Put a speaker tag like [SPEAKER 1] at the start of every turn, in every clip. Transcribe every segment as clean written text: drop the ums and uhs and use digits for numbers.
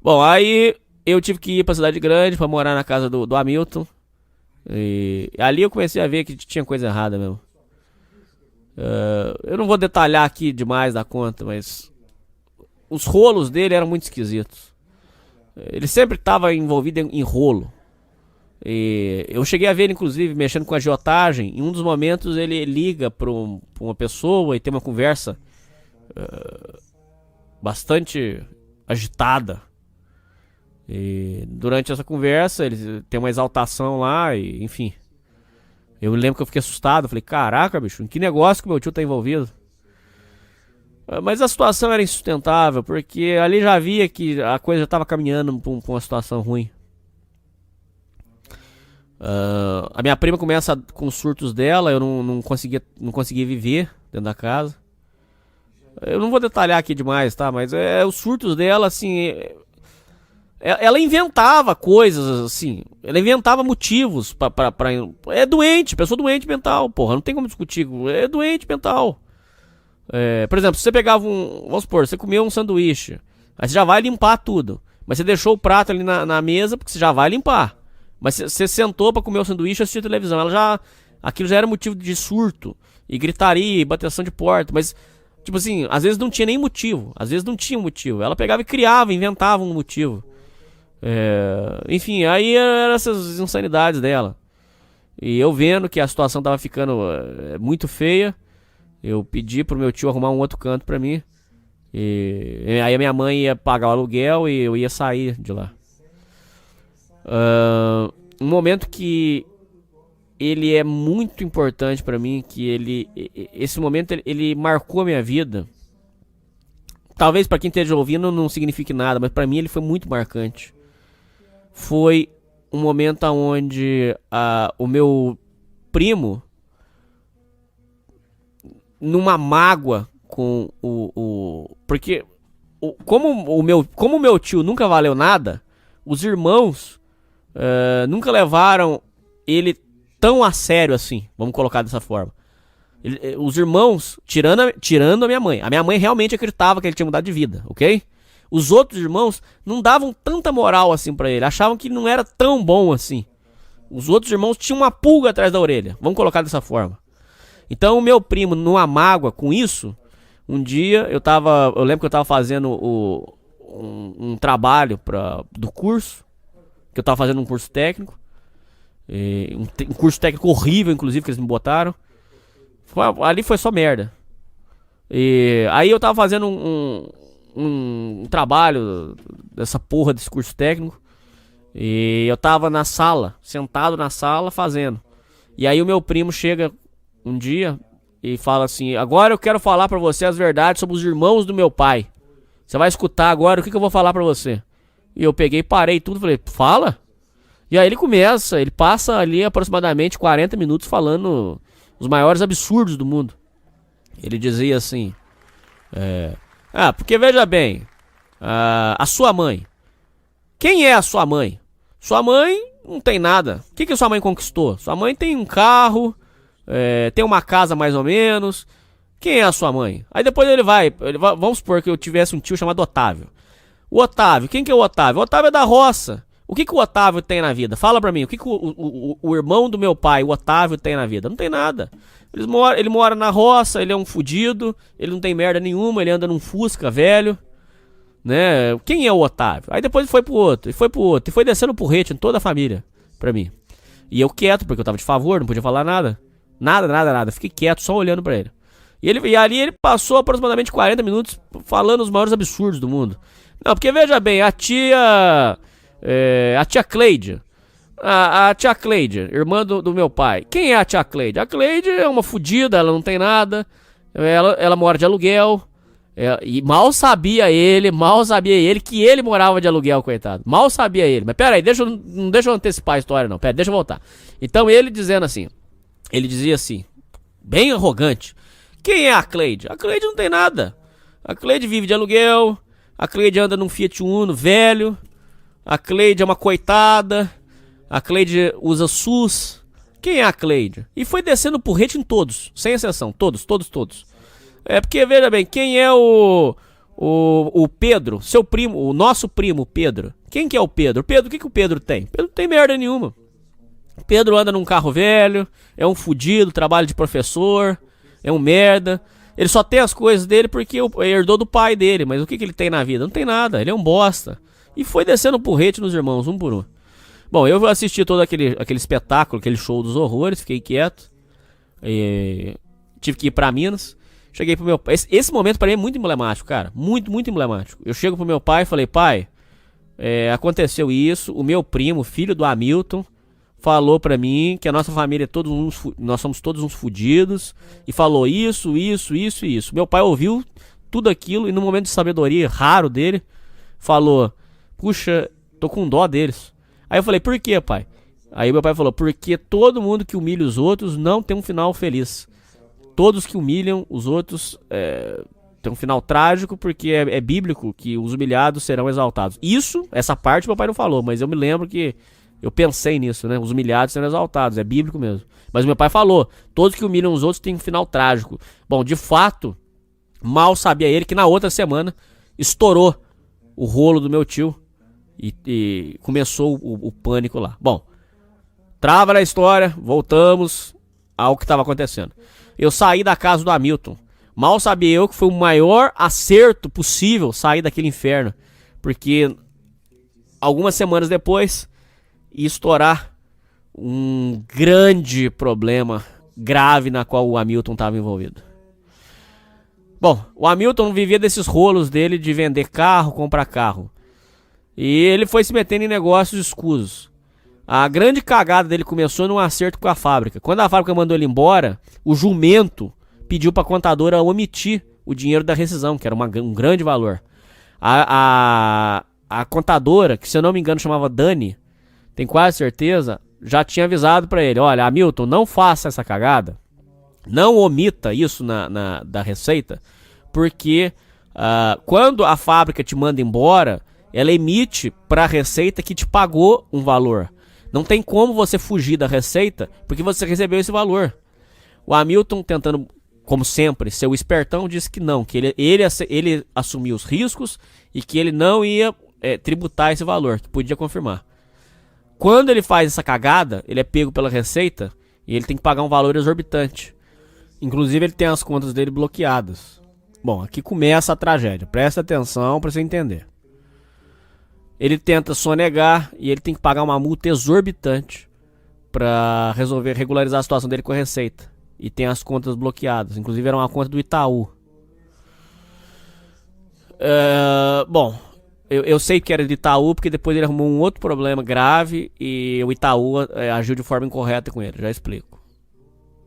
[SPEAKER 1] Bom, aí eu tive que ir pra cidade grande pra morar na casa do Hamilton. E ali eu comecei a ver que tinha coisa errada mesmo. Eu não vou detalhar aqui demais da conta, mas os rolos dele eram muito esquisitos. Ele sempre estava envolvido em rolo. E eu cheguei a ver ele, inclusive, mexendo com agiotagem. Em um dos momentos ele liga pra uma pessoa e tem uma conversa bastante agitada. E durante essa conversa ele tem uma exaltação lá e, enfim. Eu lembro que eu fiquei assustado. Falei, caraca, bicho, em que negócio que meu tio tá envolvido? Mas a situação era insustentável, porque ali já via que a coisa já tava caminhando pra uma situação ruim. A minha prima começa com os surtos dela, eu não conseguia viver dentro da casa. Eu não vou detalhar aqui demais, tá? Mas os surtos dela, assim. Ela inventava coisas, assim. Ela inventava motivos pra. É doente, pessoa doente mental, porra. Não tem como discutir. É doente mental. Por exemplo, se você pegava um. Vamos supor, você comeu um sanduíche. Aí você já vai limpar tudo. Mas você deixou o prato ali na mesa, porque você já vai limpar. Mas você sentou pra comer o sanduíche e assistir a televisão. Aquilo já era motivo de surto. E gritaria, e bateção de porta. Mas, tipo assim, às vezes não tinha nem motivo. Às vezes não tinha motivo. Ela pegava e criava, inventava um motivo. Enfim, aí eram essas insanidades dela. E eu vendo que a situação tava ficando muito feia, eu pedi pro meu tio arrumar um outro canto pra mim. E aí a minha mãe ia pagar o aluguel e eu ia sair de lá. Um momento que ele é muito importante pra mim, que esse momento ele marcou a minha vida. Talvez pra quem esteja ouvindo não signifique nada, mas pra mim ele foi muito marcante. Foi um momento onde o meu primo, numa mágoa com porque como o meu tio nunca valeu nada, os irmãos nunca levaram ele tão a sério assim, vamos colocar dessa forma. Os irmãos, tirando a minha mãe realmente acreditava que ele tinha mudado de vida, ok? Os outros irmãos não davam tanta moral assim pra ele, achavam que ele não era tão bom assim. Os outros irmãos tinham uma pulga atrás da orelha, vamos colocar dessa forma. Então o meu primo, numa mágoa com isso, um dia eu lembro que eu tava fazendo um trabalho do curso, que eu tava fazendo um curso técnico, um curso técnico horrível, inclusive, que eles me botaram. Ali foi só merda. E aí eu tava fazendo um trabalho dessa porra desse curso técnico. E eu tava na sala, sentado na sala, fazendo. E aí o meu primo chega um dia e fala assim: agora eu quero falar pra você as verdades sobre os irmãos do meu pai. Você vai escutar agora o que eu vou falar pra você. E eu peguei, parei tudo e falei: fala. E aí ele passa ali aproximadamente 40 minutos falando os maiores absurdos do mundo. Ele dizia assim: porque veja bem, a sua mãe. Quem é a sua mãe? Sua mãe não tem nada. O que sua mãe conquistou? Sua mãe tem um carro, tem uma casa mais ou menos. Quem é a sua mãe? Aí depois ele vai, vamos supor que eu tivesse um tio chamado Otávio. O Otávio, quem que é o Otávio? O Otávio é da roça. O que o Otávio tem na vida? Fala pra mim, o que o irmão do meu pai, o Otávio, tem na vida? Não tem nada. Ele mora na roça, ele é um fudido, ele não tem merda nenhuma, ele anda num Fusca velho, né? Quem é o Otávio? Aí depois ele foi pro outro, e foi descendo o porrete em toda a família, pra mim. E eu quieto, porque eu tava de favor, não podia falar nada. Nada. Fiquei quieto, só olhando pra ele. E ali ele passou aproximadamente 40 minutos falando os maiores absurdos do mundo. Não, porque veja bem, a tia Cleide. A tia Cleide, irmã do meu pai. Quem é a tia Cleide? A Cleide é uma fodida, ela não tem nada. Ela mora de aluguel. E mal sabia ele que ele morava de aluguel, coitado. Mal sabia ele. Mas pera aí, não deixa eu antecipar a história não. Pera, deixa eu voltar. Então ele dizendo assim, ele dizia assim, bem arrogante: quem é a Cleide? A Cleide não tem nada. A Cleide vive de aluguel. A Cleide anda num Fiat Uno velho. A Cleide é uma coitada. A Cleide usa SUS. Quem é a Cleide? E foi descendo o porrete em todos, sem exceção. Todos. Porque, veja bem, quem é o O Pedro, seu primo, o nosso primo Pedro. Quem que é o Pedro? Pedro, o que o Pedro tem? Pedro não tem merda nenhuma. Pedro anda num carro velho, é um fudido, trabalha de professor, é um merda. Ele só tem as coisas dele porque herdou do pai dele, mas o que ele tem na vida? Não tem nada, ele é um bosta. E foi descendo o porrete nos irmãos, um por um. Bom, eu assisti todo aquele espetáculo, aquele show dos horrores, fiquei quieto. Tive que ir pra Minas. Cheguei pro meu pai. Esse momento pra mim é muito emblemático, cara. Muito, muito emblemático. Eu chego pro meu pai e falei, pai, aconteceu isso. O meu primo, filho do Hamilton, falou pra mim que a nossa família nós somos todos uns fudidos. E falou isso, isso, isso e isso. Meu pai ouviu tudo aquilo e no momento de sabedoria raro dele, falou, puxa, tô com dó deles. Aí eu falei, por quê, pai? Aí meu pai falou, porque todo mundo que humilha os outros não tem um final feliz. Todos que humilham os outros tem um final trágico, porque é bíblico que os humilhados serão exaltados. Essa parte meu pai não falou, mas eu me lembro que eu pensei nisso, né? Os humilhados serão exaltados, é bíblico mesmo. Mas meu pai falou, todos que humilham os outros têm um final trágico. Bom, de fato, mal sabia ele que na outra semana estourou o rolo do meu tio e começou o pânico lá. Bom, trava na história, voltamos ao que estava acontecendo. Eu saí da casa do Hamilton. Mal sabia eu que foi o maior acerto possível sair daquele inferno. Porque algumas semanas depois ia estourar um grande problema grave na qual o Hamilton estava envolvido. Bom, o Hamilton vivia desses rolos dele de vender carro, comprar carro. E ele foi se metendo em negócios escusos. A grande cagada dele começou num acerto com a fábrica. Quando a fábrica mandou ele embora, o jumento pediu para a contadora omitir o dinheiro da rescisão, que era um grande valor. A contadora, que se eu não me engano chamava Dani, tem quase certeza, já tinha avisado para ele, olha, Hamilton, não faça essa cagada, não omita isso da receita, porque quando a fábrica te manda embora, ela emite para a receita que te pagou um valor. Não tem como você fugir da receita porque você recebeu esse valor. O Hamilton, tentando, como sempre, ser o espertão, disse que não, que ele assumiu os riscos e que ele não ia tributar esse valor, que podia confirmar. Quando ele faz essa cagada, ele é pego pela receita e ele tem que pagar um valor exorbitante. Inclusive ele tem as contas dele bloqueadas. Bom, aqui começa a tragédia, presta atenção para você entender. Ele tenta sonegar e ele tem que pagar uma multa exorbitante para regularizar a situação dele com a Receita. E tem as contas bloqueadas. Inclusive era uma conta do Itaú. Bom, eu sei que era do Itaú porque depois ele arrumou um outro problema grave e o Itaú agiu de forma incorreta com ele. Já explico.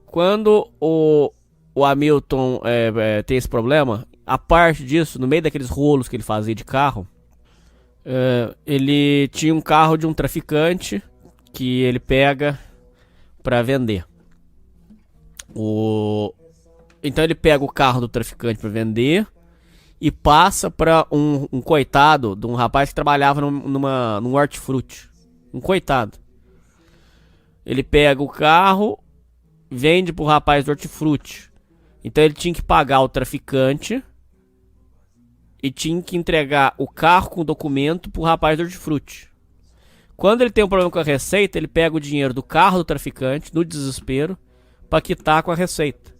[SPEAKER 1] Quando o Hamilton tem esse problema, a parte disso, no meio daqueles rolos que ele fazia de carro, ele tinha um carro de um traficante que ele pega pra vender. Então ele pega o carro do traficante pra vender e passa pra um coitado de um rapaz que trabalhava num hortifruti. Um coitado. Ele pega o carro, vende pro rapaz do hortifruti. Então ele tinha que pagar o traficante e tinha que entregar o carro com o documento pro rapaz do hortifruti. Quando ele tem um problema com a Receita, ele pega o dinheiro do carro do traficante, no desespero, pra quitar com a Receita.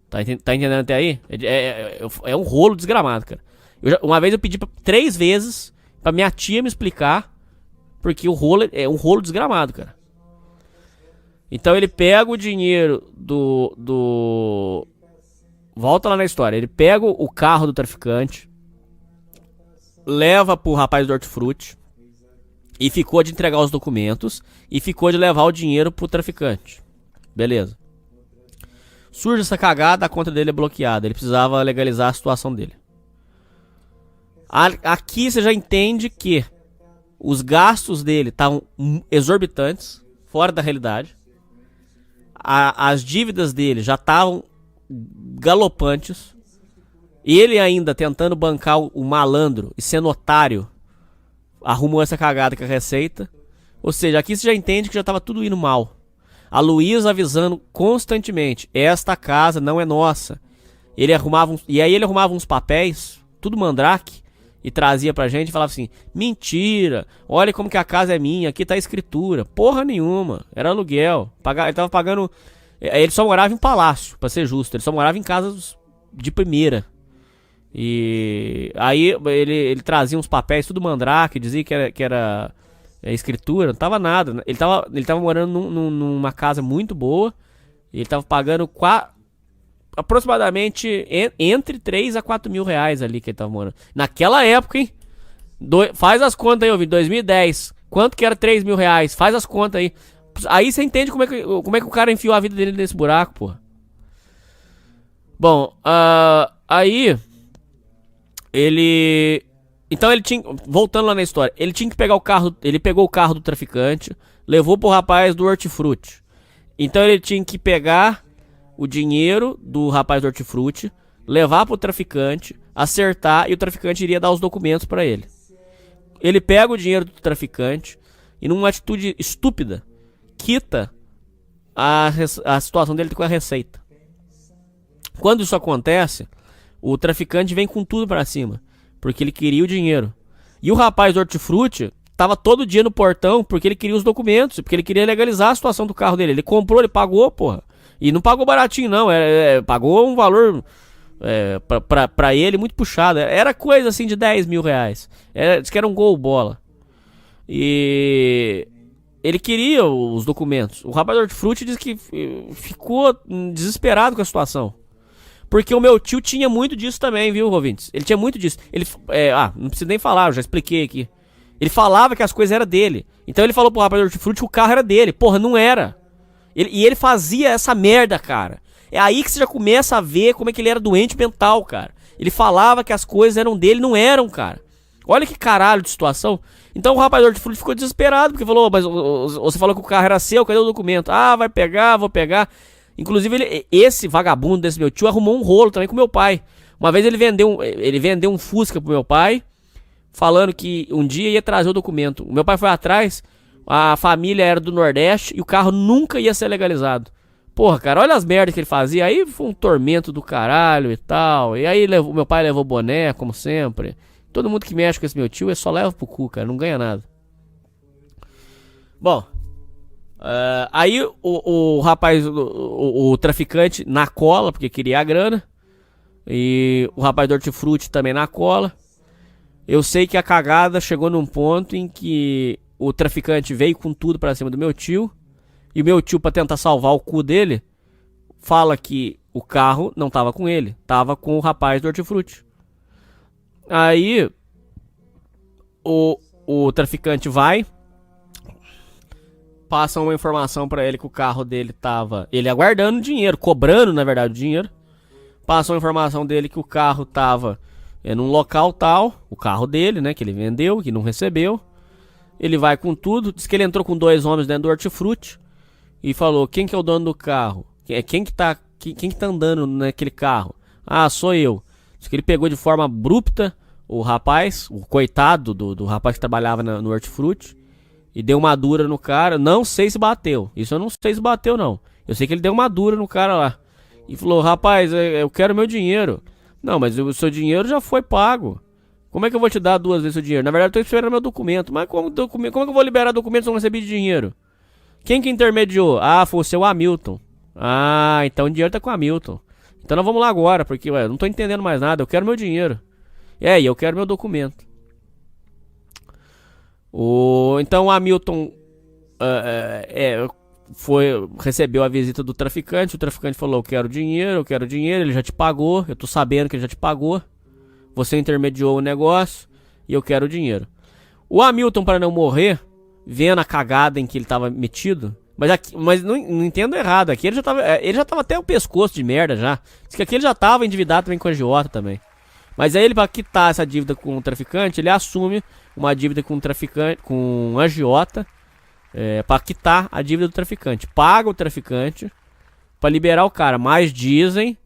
[SPEAKER 1] Tá entendendo até aí? É um rolo desgramado, cara. Uma vez eu pedi 3 vezes pra minha tia me explicar, porque o rolo é um rolo desgramado, cara. Então ele pega o dinheiro Volta lá na história. Ele pega o carro do traficante, leva pro rapaz do hortifruti e ficou de entregar os documentos e ficou de levar o dinheiro pro traficante. Beleza. Surge essa cagada, a conta dele é bloqueada. Ele precisava legalizar a situação dele. Aqui você já entende que os gastos dele estavam exorbitantes, fora da realidade. As dívidas dele já estavam galopantes. Ele ainda tentando bancar o malandro e sendo otário, arrumou essa cagada com a Receita. Ou seja, aqui você já entende que já estava tudo indo mal. A Luísa avisando constantemente: esta casa não é nossa. E aí ele arrumava uns papéis, tudo mandrake, e trazia pra gente e falava assim: mentira, olha como que a casa é minha, aqui tá a escritura. Porra nenhuma, era aluguel. Ele tava pagando. Ele só morava em palácio, pra ser justo. Ele só morava em casas de primeira. E aí ele trazia uns papéis, tudo mandrake, dizia que era escritura, não tava nada. Ele tava morando numa casa muito boa. E ele tava pagando aproximadamente entre 3 a 4 mil reais ali que ele tava morando. Naquela época, hein? Faz as contas aí, ouvindo. 2010. Quanto que era 3 mil reais? Faz as contas aí. Aí você entende como é que o cara enfiou a vida dele nesse buraco, porra. Bom, aí ele... Então ele tinha... Voltando lá na história. Ele tinha que pegar o carro... Ele pegou o carro do traficante, levou pro rapaz do hortifruti. Então ele tinha que pegar o dinheiro do rapaz do hortifruti, levar pro traficante, acertar, e o traficante iria dar os documentos pra ele. Ele pega o dinheiro do traficante e, numa atitude estúpida, quita a situação dele com a receita. Quando isso acontece, o traficante vem com tudo pra cima, porque ele queria o dinheiro. E o rapaz do hortifruti tava todo dia no portão porque ele queria os documentos, porque ele queria legalizar a situação do carro dele. Ele comprou, ele pagou, porra. E não pagou baratinho, não. Pagou um valor pra ele muito puxado. Era coisa assim de 10 mil reais. Diz que era um gol bola. E ele queria os documentos. O rapaz do hortifruti disse que ficou desesperado com a situação. Porque o meu tio tinha muito disso também, viu, ouvintes? Ele tinha muito disso. Não preciso nem falar, eu já expliquei aqui. Ele falava que as coisas eram dele. Então ele falou pro rapaz do hortifruti que o carro era dele. Porra, não era. E ele fazia essa merda, cara. É aí que você já começa a ver como é que ele era doente mental, cara. Ele falava que as coisas eram dele, não eram, cara. Olha que caralho de situação. Então o rapaz do hortifruti ficou desesperado, porque falou: mas você falou que o carro era seu, cadê o documento? Ah, vai pegar, vou pegar. Inclusive esse vagabundo desse meu tio arrumou um rolo também com meu pai. Uma vez ele vendeu um Fusca pro meu pai, falando que um dia ia trazer o documento. O meu pai foi atrás, a família era do Nordeste e o carro nunca ia ser legalizado. Porra, cara, olha as merdas que ele fazia. Aí foi um tormento do caralho e tal. E aí meu pai levou boné, como sempre. Todo mundo que mexe com esse meu tio só leva pro cu, cara, não ganha nada. Bom, aí o rapaz, o traficante na cola, porque queria a grana. E o rapaz do hortifruti também na cola. Eu sei que a cagada chegou num ponto em que o traficante veio com tudo pra cima do meu tio. E o meu tio, pra tentar salvar o cu dele, fala que o carro não tava com ele, tava com o rapaz do hortifruti. Aí o traficante vai, passa uma informação pra ele que o carro dele tava... Ele aguardando o dinheiro, cobrando na verdade o dinheiro. Passa uma informação dele que o carro tava num local tal, o carro dele, né, que ele vendeu, que não recebeu. Ele vai com tudo, diz que ele entrou com 2 homens dentro do hortifruti e falou: quem que é o dono do carro? Quem que tá andando naquele carro? Ah, sou eu. Diz que ele pegou de forma abrupta o rapaz, o coitado do rapaz que trabalhava no hortifruti, e deu uma dura no cara. Não sei se bateu, isso eu não sei se bateu não. Eu sei que ele deu uma dura no cara lá e falou: rapaz, eu quero meu dinheiro. Não, mas o seu dinheiro já foi pago. Como é que eu vou te dar 2 vezes o dinheiro? Na verdade eu tô esperando meu documento. Mas como que eu vou liberar documento se eu não recebi de dinheiro? Quem que intermediou? Ah, foi o seu Hamilton. Ah, então o dinheiro tá com o Hamilton. Então nós vamos lá agora, porque eu não tô entendendo mais nada. Eu quero meu dinheiro. E eu quero meu documento. Então o Hamilton recebeu a visita do traficante. O traficante falou: eu quero dinheiro, ele já te pagou. Eu tô sabendo que ele já te pagou. Você intermediou o negócio e eu quero o dinheiro. O Hamilton, para não morrer, vendo a cagada em que ele tava metido, mas não entendo errado, aqui ele já tava até o pescoço de merda já. Diz que aqui ele já tava endividado também com a agiota também. Mas aí ele, para quitar essa dívida com o traficante, ele assume uma dívida com o traficante, com a agiota, para quitar a dívida do traficante. Paga o traficante para liberar o cara, mas dizem...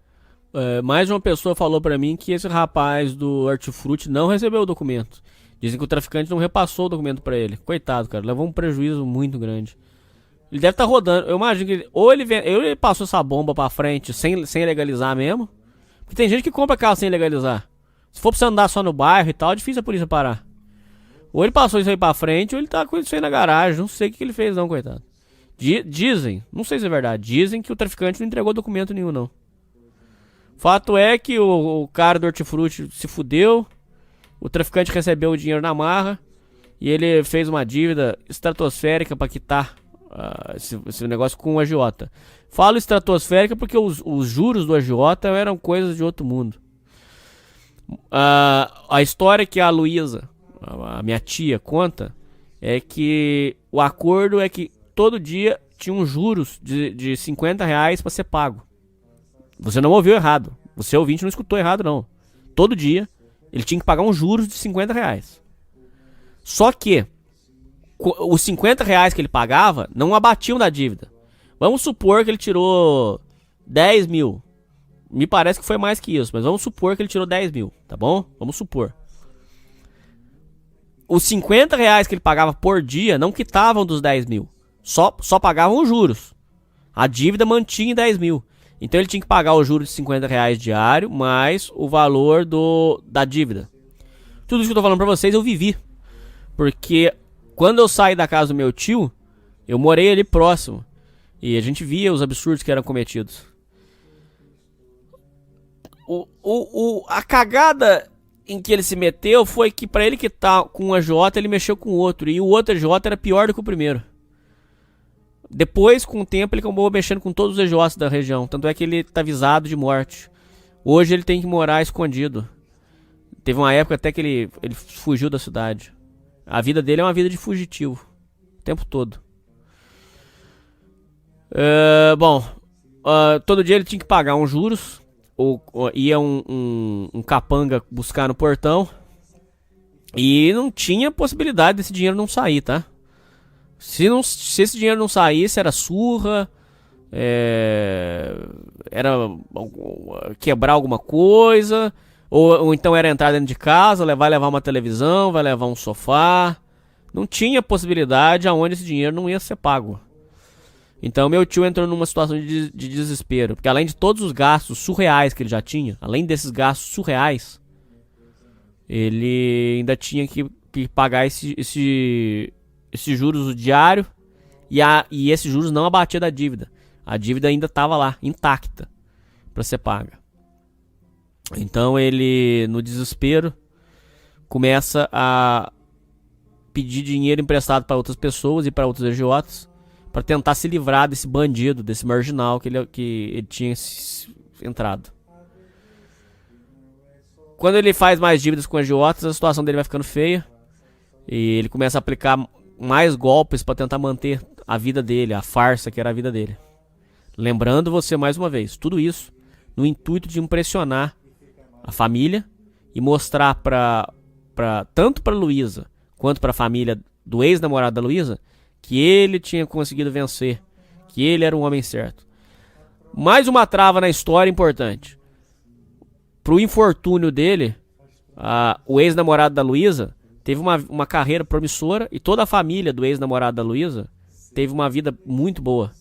[SPEAKER 1] mais uma pessoa falou pra mim que esse rapaz do hortifruti não recebeu o documento. Dizem que o traficante não repassou o documento pra ele. Coitado, cara, levou um prejuízo muito grande. Ele deve estar rodando. Eu imagino que ou ele passou essa bomba pra frente sem legalizar mesmo, Porque tem gente que compra carro sem legalizar. Se for pra você andar só no bairro e tal, é difícil a polícia parar. Ou ele passou isso aí pra frente, ou ele tá com isso aí na garagem. Não sei o que ele fez não, coitado. Dizem, não sei se é verdade, dizem que o traficante não entregou documento nenhum, não. Fato é que o cara do hortifruti se fudeu, o traficante recebeu o dinheiro na marra, e ele fez uma dívida estratosférica pra quitar esse negócio com o agiota. Falo estratosférica porque os juros do agiota eram coisas de outro mundo. A história que a Luísa, a minha tia, conta é que o acordo é que todo dia tinha uns juros de R$ 50 pra ser pago. Você não ouviu errado. Você ouvinte não escutou errado, não. Todo dia ele tinha que pagar uns juros de R$ 50. Só que os R$ 50 que ele pagava não abatiam da dívida. Vamos supor que ele tirou 10 mil. Me parece que foi mais que isso, mas vamos supor que ele tirou 10 mil, tá bom? Vamos supor. Os R$ 50 que ele pagava por dia não quitavam dos 10 mil. Só pagavam os juros. A dívida mantinha em 10 mil. Então ele tinha que pagar o juros de R$ 50 diário, mais o valor da dívida. Tudo isso que eu tô falando pra vocês eu vivi. Porque quando eu saí da casa do meu tio, eu morei ali próximo. E a gente via os absurdos que eram cometidos. A cagada em que ele se meteu foi que pra ele que tá com um agiota, ele mexeu com o outro. E o outro agiota era pior do que o primeiro. Depois, com o tempo, ele acabou mexendo com todos os agiotas da região. Tanto é que ele tá avisado de morte. Hoje ele tem que morar escondido. Teve uma época até que ele fugiu da cidade. A vida dele é uma vida de fugitivo. O tempo todo. Todo dia ele tinha que pagar uns juros. Ia um capanga buscar no portão. E não tinha possibilidade desse dinheiro não sair, tá? Se esse dinheiro não saísse, era surra, era quebrar alguma coisa, ou então era entrar dentro de casa, vai levar uma televisão, vai levar um sofá. Não tinha possibilidade aonde esse dinheiro não ia ser pago. Então meu tio entrou numa situação de desespero, porque além de todos os gastos surreais que ele já tinha, além desses gastos surreais, ele ainda tinha que pagar esse juros diário e esses juros não abatia da dívida. A dívida ainda estava lá, intacta, para ser paga. Então ele, no desespero, começa a pedir dinheiro emprestado para outras pessoas e para outros agiotas para tentar se livrar desse bandido, desse marginal que ele tinha entrado. Quando ele faz mais dívidas com agiotas, a situação dele vai ficando feia e ele começa a aplicar mais golpes para tentar manter a vida dele, a farsa que era a vida dele. Lembrando você mais uma vez, tudo isso no intuito de impressionar a família e mostrar tanto para Luísa quanto para a família do ex-namorado da Luísa que ele tinha conseguido vencer, que ele era um homem certo. Mais uma trava na história importante. Pro infortúnio dele, o ex-namorado da Luísa teve uma carreira promissora e toda a família do ex-namorado da Luísa teve uma vida muito boa.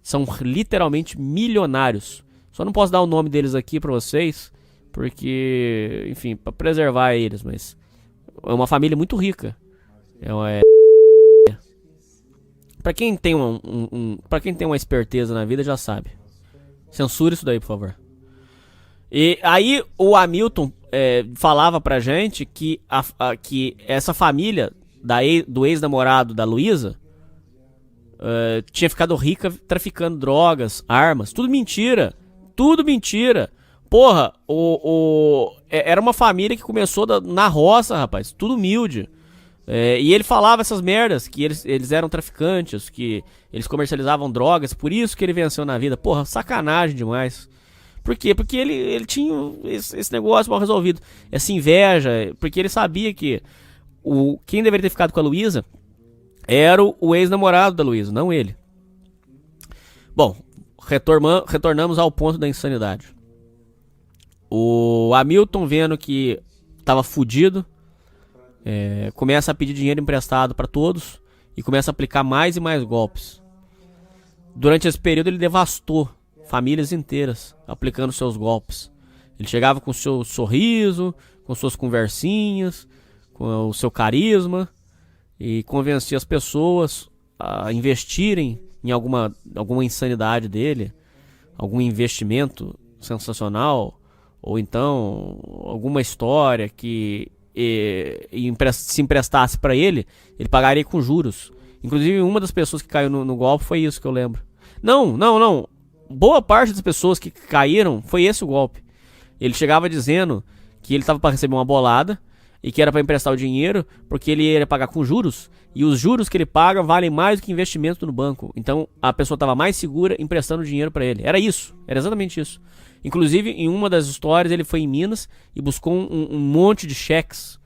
[SPEAKER 1] São literalmente milionários. Só não posso dar o nome deles aqui pra vocês, porque, enfim, pra preservar eles, mas é uma família muito rica. Pra quem tem pra quem tem uma esperteza na vida já sabe. Censura isso daí, por favor. E aí o Hamilton falava pra gente que essa família do ex-namorado da Luísa tinha ficado rica traficando drogas, armas. Tudo mentira. Tudo mentira. Porra, era uma família que começou na roça, rapaz. Tudo humilde. E ele falava essas merdas, que eles eram traficantes, que eles comercializavam drogas, por isso que ele venceu na vida. Porra, sacanagem demais. Por quê? Porque ele tinha esse negócio mal resolvido. Essa inveja, porque ele sabia que quem deveria ter ficado com a Luísa era o ex-namorado da Luísa, não ele. Bom, retornamos ao ponto da insanidade. O Hamilton, vendo que estava fudido, começa a pedir dinheiro emprestado para todos e começa a aplicar mais e mais golpes. Durante esse período ele devastou famílias inteiras aplicando seus golpes. Ele chegava com o seu sorriso, com suas conversinhas, com o seu carisma e convencia as pessoas a investirem em alguma insanidade dele, algum investimento sensacional, ou então alguma história que se emprestasse para ele, ele pagaria com juros. Inclusive, uma das pessoas que caiu no golpe foi isso que eu lembro. Não. Boa parte das pessoas que caíram foi esse o golpe. Ele chegava dizendo que ele estava para receber uma bolada e que era para emprestar o dinheiro porque ele ia pagar com juros, e os juros que ele paga valem mais do que investimento no banco. Então a pessoa estava mais segura emprestando dinheiro para ele. Era exatamente isso. Inclusive, em uma das histórias, ele foi em Minas e buscou um monte de cheques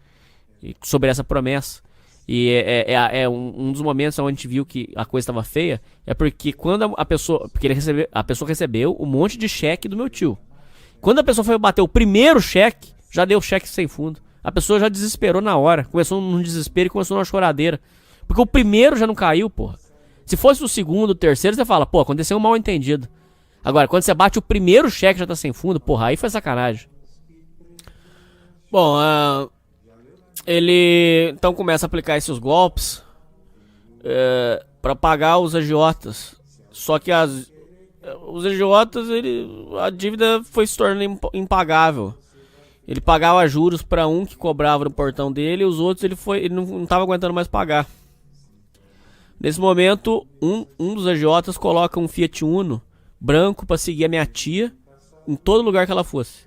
[SPEAKER 1] sobre essa promessa. E é um dos momentos onde a gente viu que a coisa estava feia, é porque quando a pessoa recebeu um monte de cheque do meu tio. Quando a pessoa foi bater o primeiro cheque, já deu cheque sem fundo. A pessoa já desesperou na hora. Começou num desespero e começou numa choradeira. Porque o primeiro já não caiu, porra. Se fosse o segundo, o terceiro, você fala, pô, aconteceu um mal entendido. Agora, quando você bate o primeiro cheque já tá sem fundo, porra, aí foi sacanagem. Bom, ele então começa a aplicar esses golpes pra pagar os agiotas. Só que os agiotas, a dívida foi se tornando impagável. Ele pagava juros para um que cobrava no portão dele, e os outros ele não estava aguentando mais pagar. Nesse momento, um dos agiotas coloca um Fiat Uno branco para seguir a minha tia em todo lugar que ela fosse.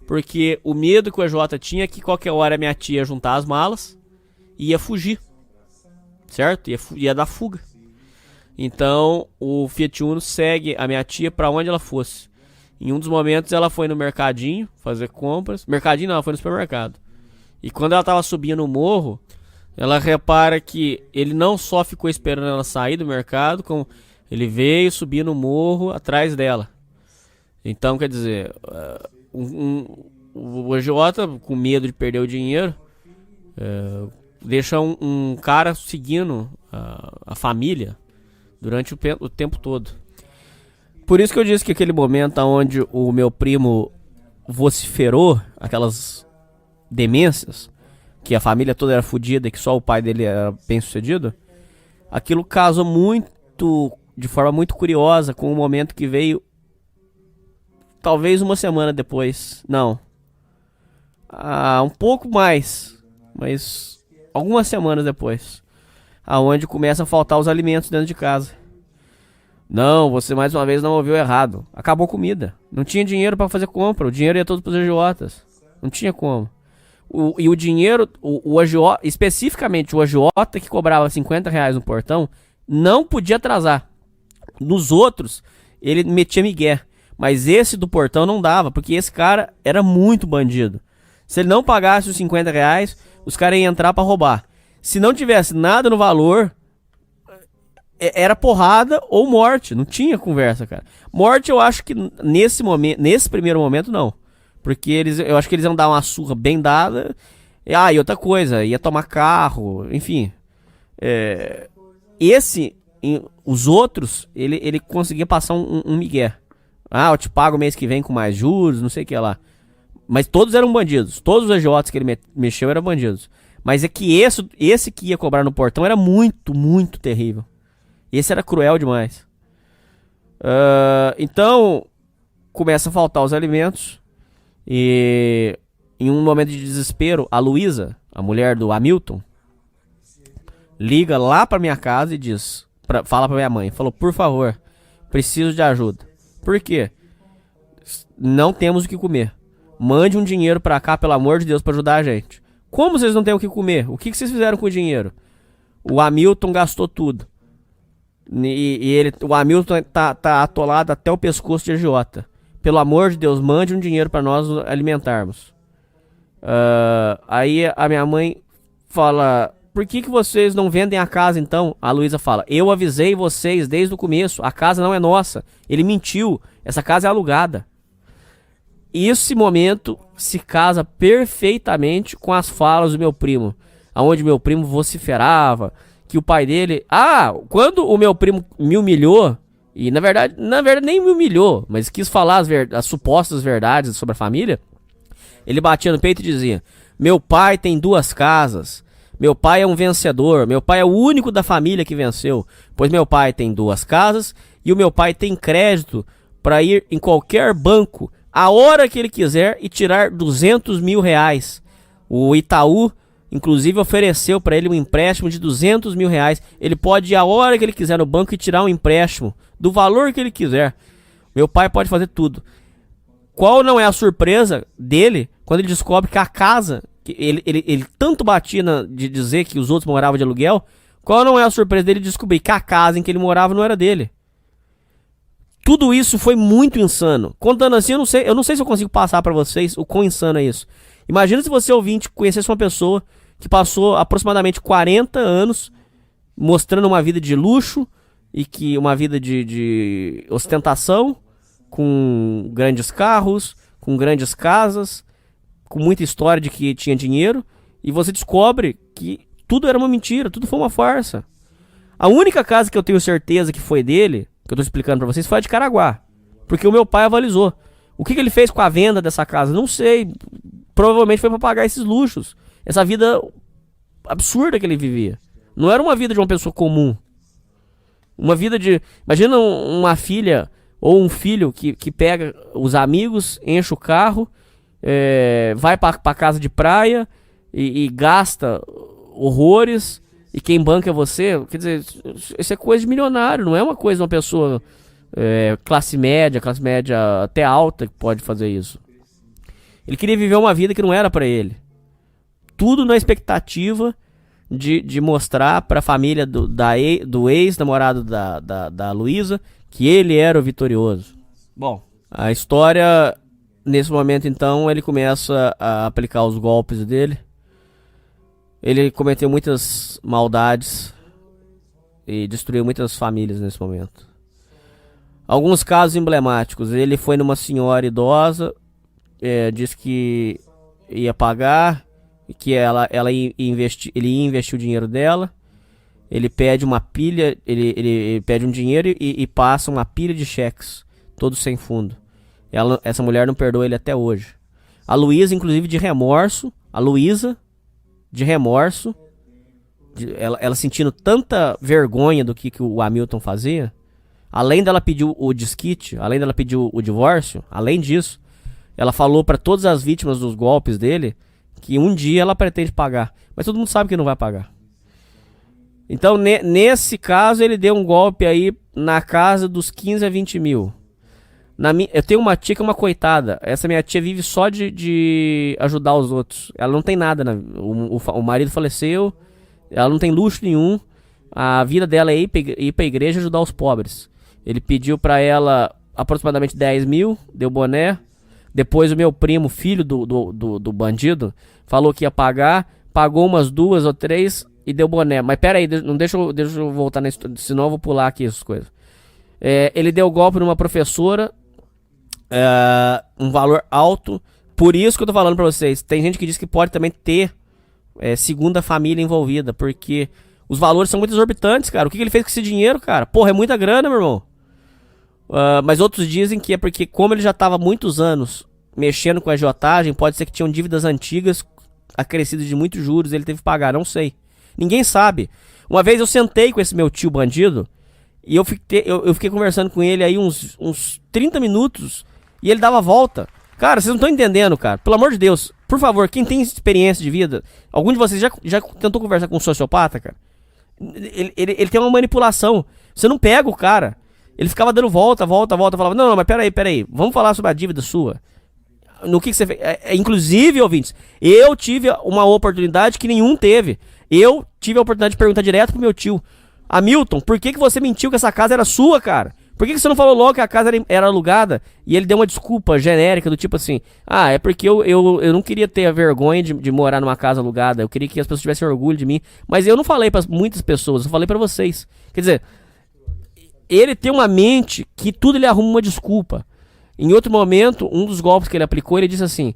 [SPEAKER 1] Porque o medo que o agiota tinha é que qualquer hora a minha tia ia juntar as malas e ia fugir. Certo? Ia dar fuga. Então o Fiat Uno segue a minha tia para onde ela fosse. Em um dos momentos ela foi no mercadinho fazer compras. Mercadinho não, ela foi no supermercado. E quando ela tava subindo o morro, ela repara que ele não só ficou esperando ela sair do mercado, como ele veio subir no morro atrás dela. Então, quer dizer, o agiota, com medo de perder o dinheiro, deixa um cara seguindo a família durante o tempo todo. Por isso que eu disse que aquele momento onde o meu primo vociferou aquelas demências, que a família toda era fodida e que só o pai dele era bem sucedido, aquilo casou muito, de forma muito curiosa, com o momento que veio talvez uma semana depois. Não, um pouco mais, mas algumas semanas depois, aonde começa a faltar os alimentos dentro de casa. Não, você mais uma vez não ouviu errado. Acabou a comida. Não tinha dinheiro para fazer compra. O dinheiro ia todo pros agiotas. Não tinha como. E o dinheiro, o agiota, especificamente o agiota que cobrava R$50 no portão, não podia atrasar. Nos outros, ele metia migué. Mas esse do portão não dava, porque esse cara era muito bandido. Se ele não pagasse os R$50, os caras iam entrar para roubar. Se não tivesse nada no valor, era porrada ou morte. Não tinha conversa, cara. Morte eu acho que nesse primeiro momento não. Porque eu acho que eles iam dar uma surra bem dada. E outra coisa, ia tomar carro, enfim. Os outros, ele conseguia passar um migué. Eu te pago mês que vem com mais juros, não sei o que lá. Mas todos eram bandidos. Todos os agiotas que ele mexeu eram bandidos. Mas é que esse que ia cobrar no portão era muito, muito terrível. Esse era cruel demais. Então, começa a faltar os alimentos. E em um momento de desespero, a Luísa, a mulher do Hamilton, liga lá pra minha casa e fala pra minha mãe. Falou, por favor, preciso de ajuda. Por quê? Não temos o que comer. Mande um dinheiro pra cá, pelo amor de Deus, pra ajudar a gente. Como vocês não têm o que comer? O que vocês fizeram com o dinheiro? O Hamilton gastou tudo. O Hamilton tá atolado até o pescoço de agiota. Pelo amor de Deus, mande um dinheiro pra nós alimentarmos. Aí a minha mãe fala, por que vocês não vendem a casa então? A Luísa fala, eu avisei vocês desde o começo, a casa não é nossa. Ele mentiu, essa casa é alugada. Esse momento se casa perfeitamente com as falas do meu primo, aonde meu primo vociferava que o pai dele... quando o meu primo me humilhou, e na verdade nem me humilhou, mas quis falar as supostas verdades sobre a família, Ele batia no peito e dizia: meu pai tem 2 casas, meu pai é um vencedor, meu pai é o único da família que venceu, pois meu pai tem 2 casas e o meu pai tem crédito para ir em qualquer banco a hora que ele quiser e tirar 200 mil reais. O Itaú, inclusive, ofereceu para ele um empréstimo de 200 mil reais. Ele pode ir a hora que ele quiser no banco e tirar um empréstimo do valor que ele quiser. Meu pai pode fazer tudo. Qual não é a surpresa dele quando ele descobre que a casa, que ele tanto batia de dizer que os outros moravam de aluguel, qual não é a surpresa dele descobrir que a casa em que ele morava não era dele? Tudo isso foi muito insano. Contando assim, eu não sei se eu consigo passar pra vocês o quão insano é isso. Imagina se você, ouvinte, conhecesse uma pessoa que passou aproximadamente 40 anos mostrando uma vida de luxo e que uma vida de ostentação, com grandes carros, com grandes casas, com muita história de que tinha dinheiro, e você descobre que tudo era uma mentira, tudo foi uma farsa. A única casa que eu tenho certeza que foi dele, que eu tô explicando pra vocês, foi a de Caraguá. Porque o meu pai avalizou. O que ele fez com a venda dessa casa? Não sei. Provavelmente foi pra pagar esses luxos. Essa vida absurda que ele vivia. Não era uma vida de uma pessoa comum. Uma vida de... Imagina uma filha ou um filho que pega os amigos, enche o carro, vai pra casa de praia e gasta horrores... E quem banca é você, quer dizer, isso é coisa de milionário, não é uma coisa de uma pessoa classe média até alta que pode fazer isso. Ele queria viver uma vida que não era pra ele. Tudo na expectativa de mostrar pra família do ex-namorado da Luísa que ele era o vitorioso. Bom, a história, nesse momento então, ele começa a aplicar os golpes dele. Ele cometeu muitas maldades e destruiu muitas famílias nesse momento. Alguns casos emblemáticos. Ele foi numa senhora idosa, disse que ia pagar, que ele ia investir o dinheiro dela. Ele pede uma pilha, ele pede um dinheiro e passa uma pilha de cheques, todos sem fundo. Essa mulher não perdoa ele até hoje. A Luísa, inclusive, de remorso, ela sentindo tanta vergonha do que o Hamilton fazia, além dela pedir o desquite, além dela pedir o divórcio, além disso, ela falou para todas as vítimas dos golpes dele que um dia ela pretende pagar, mas todo mundo sabe que não vai pagar. Então, nesse caso, ele deu um golpe aí na casa dos 15 a 20 mil. Eu tenho uma tia que é uma coitada. Essa minha tia vive só de ajudar os outros. Ela não tem nada. O marido faleceu. Ela não tem luxo nenhum. A vida dela é ir pra igreja e ajudar os pobres. Ele pediu pra ela aproximadamente 10 mil. Deu boné. Depois o meu primo, filho do bandido, falou que ia pagar. Pagou umas 2 ou 3 e deu boné. Mas pera aí, não deixa eu voltar na história. Senão eu vou pular aqui essas coisas. Ele deu golpe numa professora. Um valor alto. Por isso que eu tô falando pra vocês. Tem gente que diz que pode também ter segunda família envolvida, porque os valores são muito exorbitantes, cara. O que ele fez com esse dinheiro, cara? Porra, é muita grana, meu irmão. Mas outros dizem que é porque, como ele já tava há muitos anos mexendo com a agiotagem, pode ser que tinham dívidas antigas acrescidas de muitos juros, ele teve que pagar, não sei. Ninguém sabe. Uma vez eu sentei com esse meu tio bandido e eu fiquei conversando com ele aí uns 30 minutos. E ele dava a volta. Cara, vocês não estão entendendo, cara. Pelo amor de Deus. Por favor, quem tem experiência de vida, algum de vocês já tentou conversar com um sociopata, cara? Ele tem uma manipulação. Você não pega o cara. Ele ficava dando volta. Falava, não, mas peraí. Vamos falar sobre a dívida sua. No que você fez. Inclusive, ouvintes, eu tive uma oportunidade que nenhum teve. Eu tive a oportunidade de perguntar direto pro meu tio: Hamilton, por que você mentiu que essa casa era sua, cara? Por que você não falou logo que a casa era alugada? E ele deu uma desculpa genérica do tipo assim: é porque eu não queria ter a vergonha de morar numa casa alugada. Eu queria que as pessoas tivessem orgulho de mim. Mas eu não falei pra muitas pessoas, eu falei pra vocês. Quer dizer, ele tem uma mente que tudo ele arruma uma desculpa. Em outro momento, um dos golpes que ele aplicou, ele disse assim: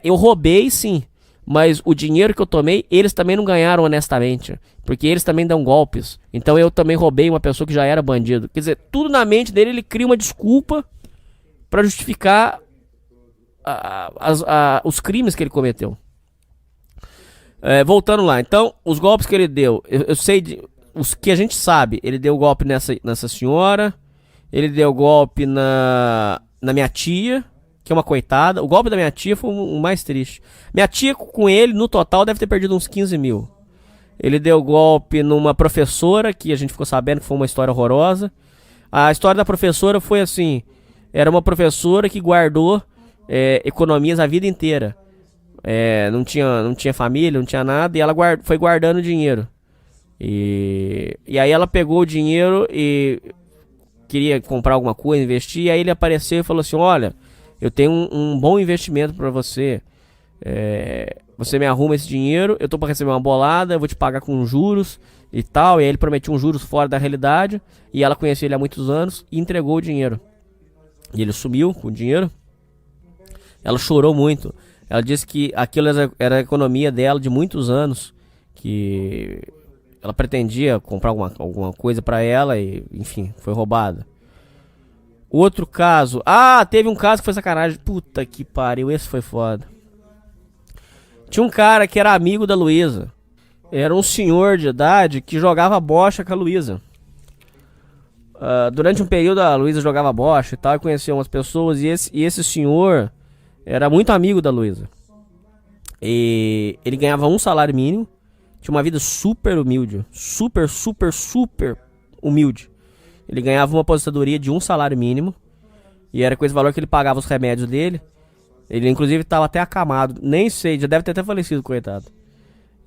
[SPEAKER 1] eu roubei sim, mas o dinheiro que eu tomei, eles também não ganharam honestamente, porque eles também dão golpes. Então eu também roubei uma pessoa que já era bandido. Quer dizer, tudo na mente dele, ele cria uma desculpa pra justificar os crimes que ele cometeu. Voltando lá, então, os golpes que ele deu, eu sei os que a gente sabe. Ele deu golpe nessa senhora, ele deu golpe na minha tia, que é uma coitada. O golpe da minha tia foi o mais triste. Minha tia, com ele, no total, deve ter perdido uns 15 mil. Ele deu golpe numa professora, que a gente ficou sabendo que foi uma história horrorosa. A história da professora foi assim: era uma professora que guardou economias a vida inteira. Não tinha família, não tinha nada, e ela foi guardando dinheiro. E aí ela pegou o dinheiro e queria comprar alguma coisa, investir, e aí ele apareceu e falou assim: olha, eu tenho um bom investimento pra você. Você me arruma esse dinheiro, eu tô pra receber uma bolada, eu vou te pagar com juros e tal. E aí ele prometia uns juros fora da realidade, e ela conhecia ele há muitos anos e entregou o dinheiro. E ele sumiu com o dinheiro. Ela chorou muito. Ela disse que aquilo era a economia dela de muitos anos, que ela pretendia comprar alguma coisa pra ela e, enfim, foi roubada. Outro caso... teve um caso que foi sacanagem. Puta que pariu, esse foi foda. Tinha um cara que era amigo da Luísa. Era um senhor de idade que jogava bocha com a Luísa. Durante um período a Luísa jogava bocha e tal, e conhecia umas pessoas, e esse senhor era muito amigo da Luísa. E ele ganhava um salário mínimo, tinha uma vida super humilde, super humilde. Ele ganhava uma aposentadoria de um salário mínimo, e era com esse valor que ele pagava os remédios dele. Ele inclusive estava até acamado, nem sei, já deve ter até falecido, coitado.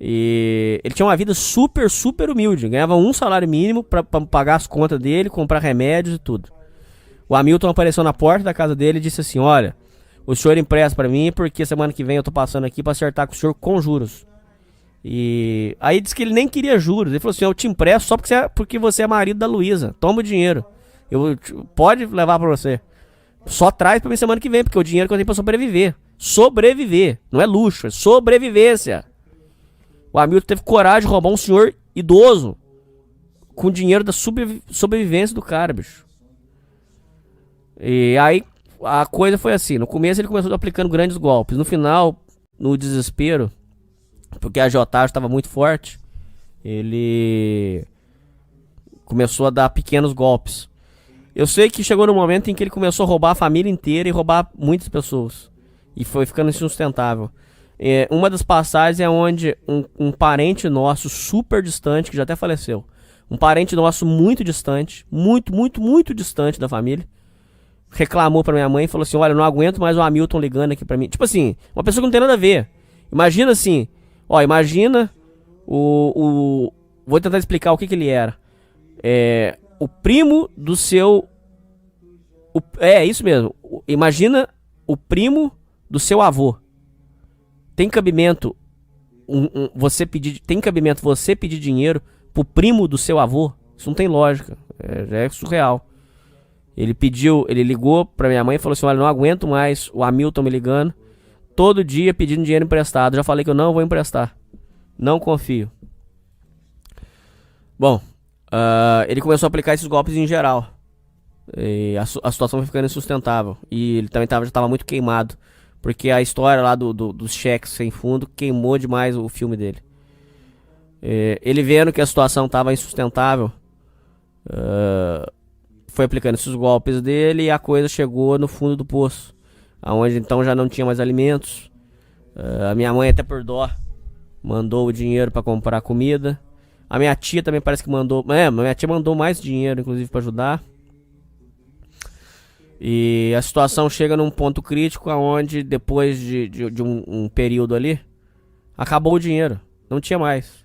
[SPEAKER 1] E ele tinha uma vida super humilde, ganhava um salário mínimo pra pagar as contas dele, comprar remédios e tudo. O Hamilton apareceu na porta da casa dele e disse assim: olha, o senhor empresta pra mim porque semana que vem eu tô passando aqui pra acertar com o senhor com juros. E aí disse que ele nem queria juros. Ele falou assim: eu te empresto só porque você é marido da Luísa, toma o dinheiro, pode levar pra você, só traz pra mim semana que vem, porque o dinheiro que eu tenho pra sobreviver, não é luxo, é sobrevivência. O Hamilton teve coragem de roubar um senhor idoso com dinheiro da sobrevivência do cara, bicho. E aí a coisa foi assim: no começo ele começou aplicando grandes golpes, no final, no desespero, porque a agiotagem estava muito forte, ele começou a dar pequenos golpes. Eu sei que chegou no momento em que ele começou a roubar a família inteira e roubar muitas pessoas, e foi ficando insustentável. Uma das passagens é onde um parente nosso super distante, que já até faleceu, um parente nosso muito distante, muito distante da família, reclamou pra minha mãe e falou assim: olha, eu não aguento mais o Hamilton ligando aqui pra mim. Tipo assim, uma pessoa que não tem nada a ver. Imagina assim, imagina vou tentar explicar o que ele era. O primo do seu... isso mesmo. Imagina o primo do seu avô. Tem cabimento você pedir dinheiro pro primo do seu avô? Isso não tem lógica. Já é surreal. Ele ligou pra minha mãe e falou assim: olha, não aguento mais o Hamilton me ligando todo dia pedindo dinheiro emprestado. Já falei que eu não vou emprestar. Não confio. Bom, ele começou a aplicar esses golpes em geral. E a situação foi ficando insustentável. E ele também já estava muito queimado, porque a história lá dos cheques sem fundo queimou demais o filme dele. Ele vendo que a situação estava insustentável, foi aplicando esses golpes dele, e a coisa chegou no fundo do poço, aonde então já não tinha mais alimentos. A minha mãe, até por dó, mandou o dinheiro para comprar comida. A minha tia também parece que mandou. Minha tia mandou mais dinheiro, inclusive, para ajudar. E a situação chega num ponto crítico, aonde depois de um período ali, acabou o dinheiro, não tinha mais.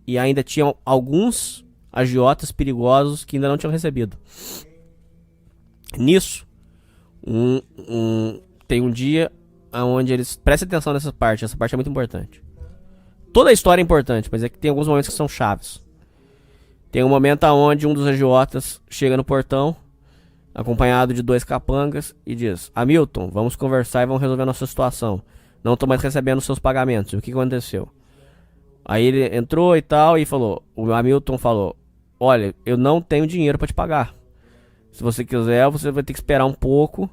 [SPEAKER 1] E ainda tinham alguns agiotas perigosos que ainda não tinham recebido. Nisso, tem um dia onde eles... Prestem atenção nessa parte, essa parte é muito importante. Toda a história é importante, mas é que tem alguns momentos que são chaves. Tem um momento onde um dos agiotas chega no portão, acompanhado de 2 capangas, e diz: Hamilton, vamos conversar e vamos resolver a nossa situação. Não tô mais recebendo seus pagamentos. O que aconteceu? Aí ele entrou e tal, e falou... O Hamilton falou: olha, eu não tenho dinheiro pra te pagar. Se você quiser, você vai ter que esperar um pouco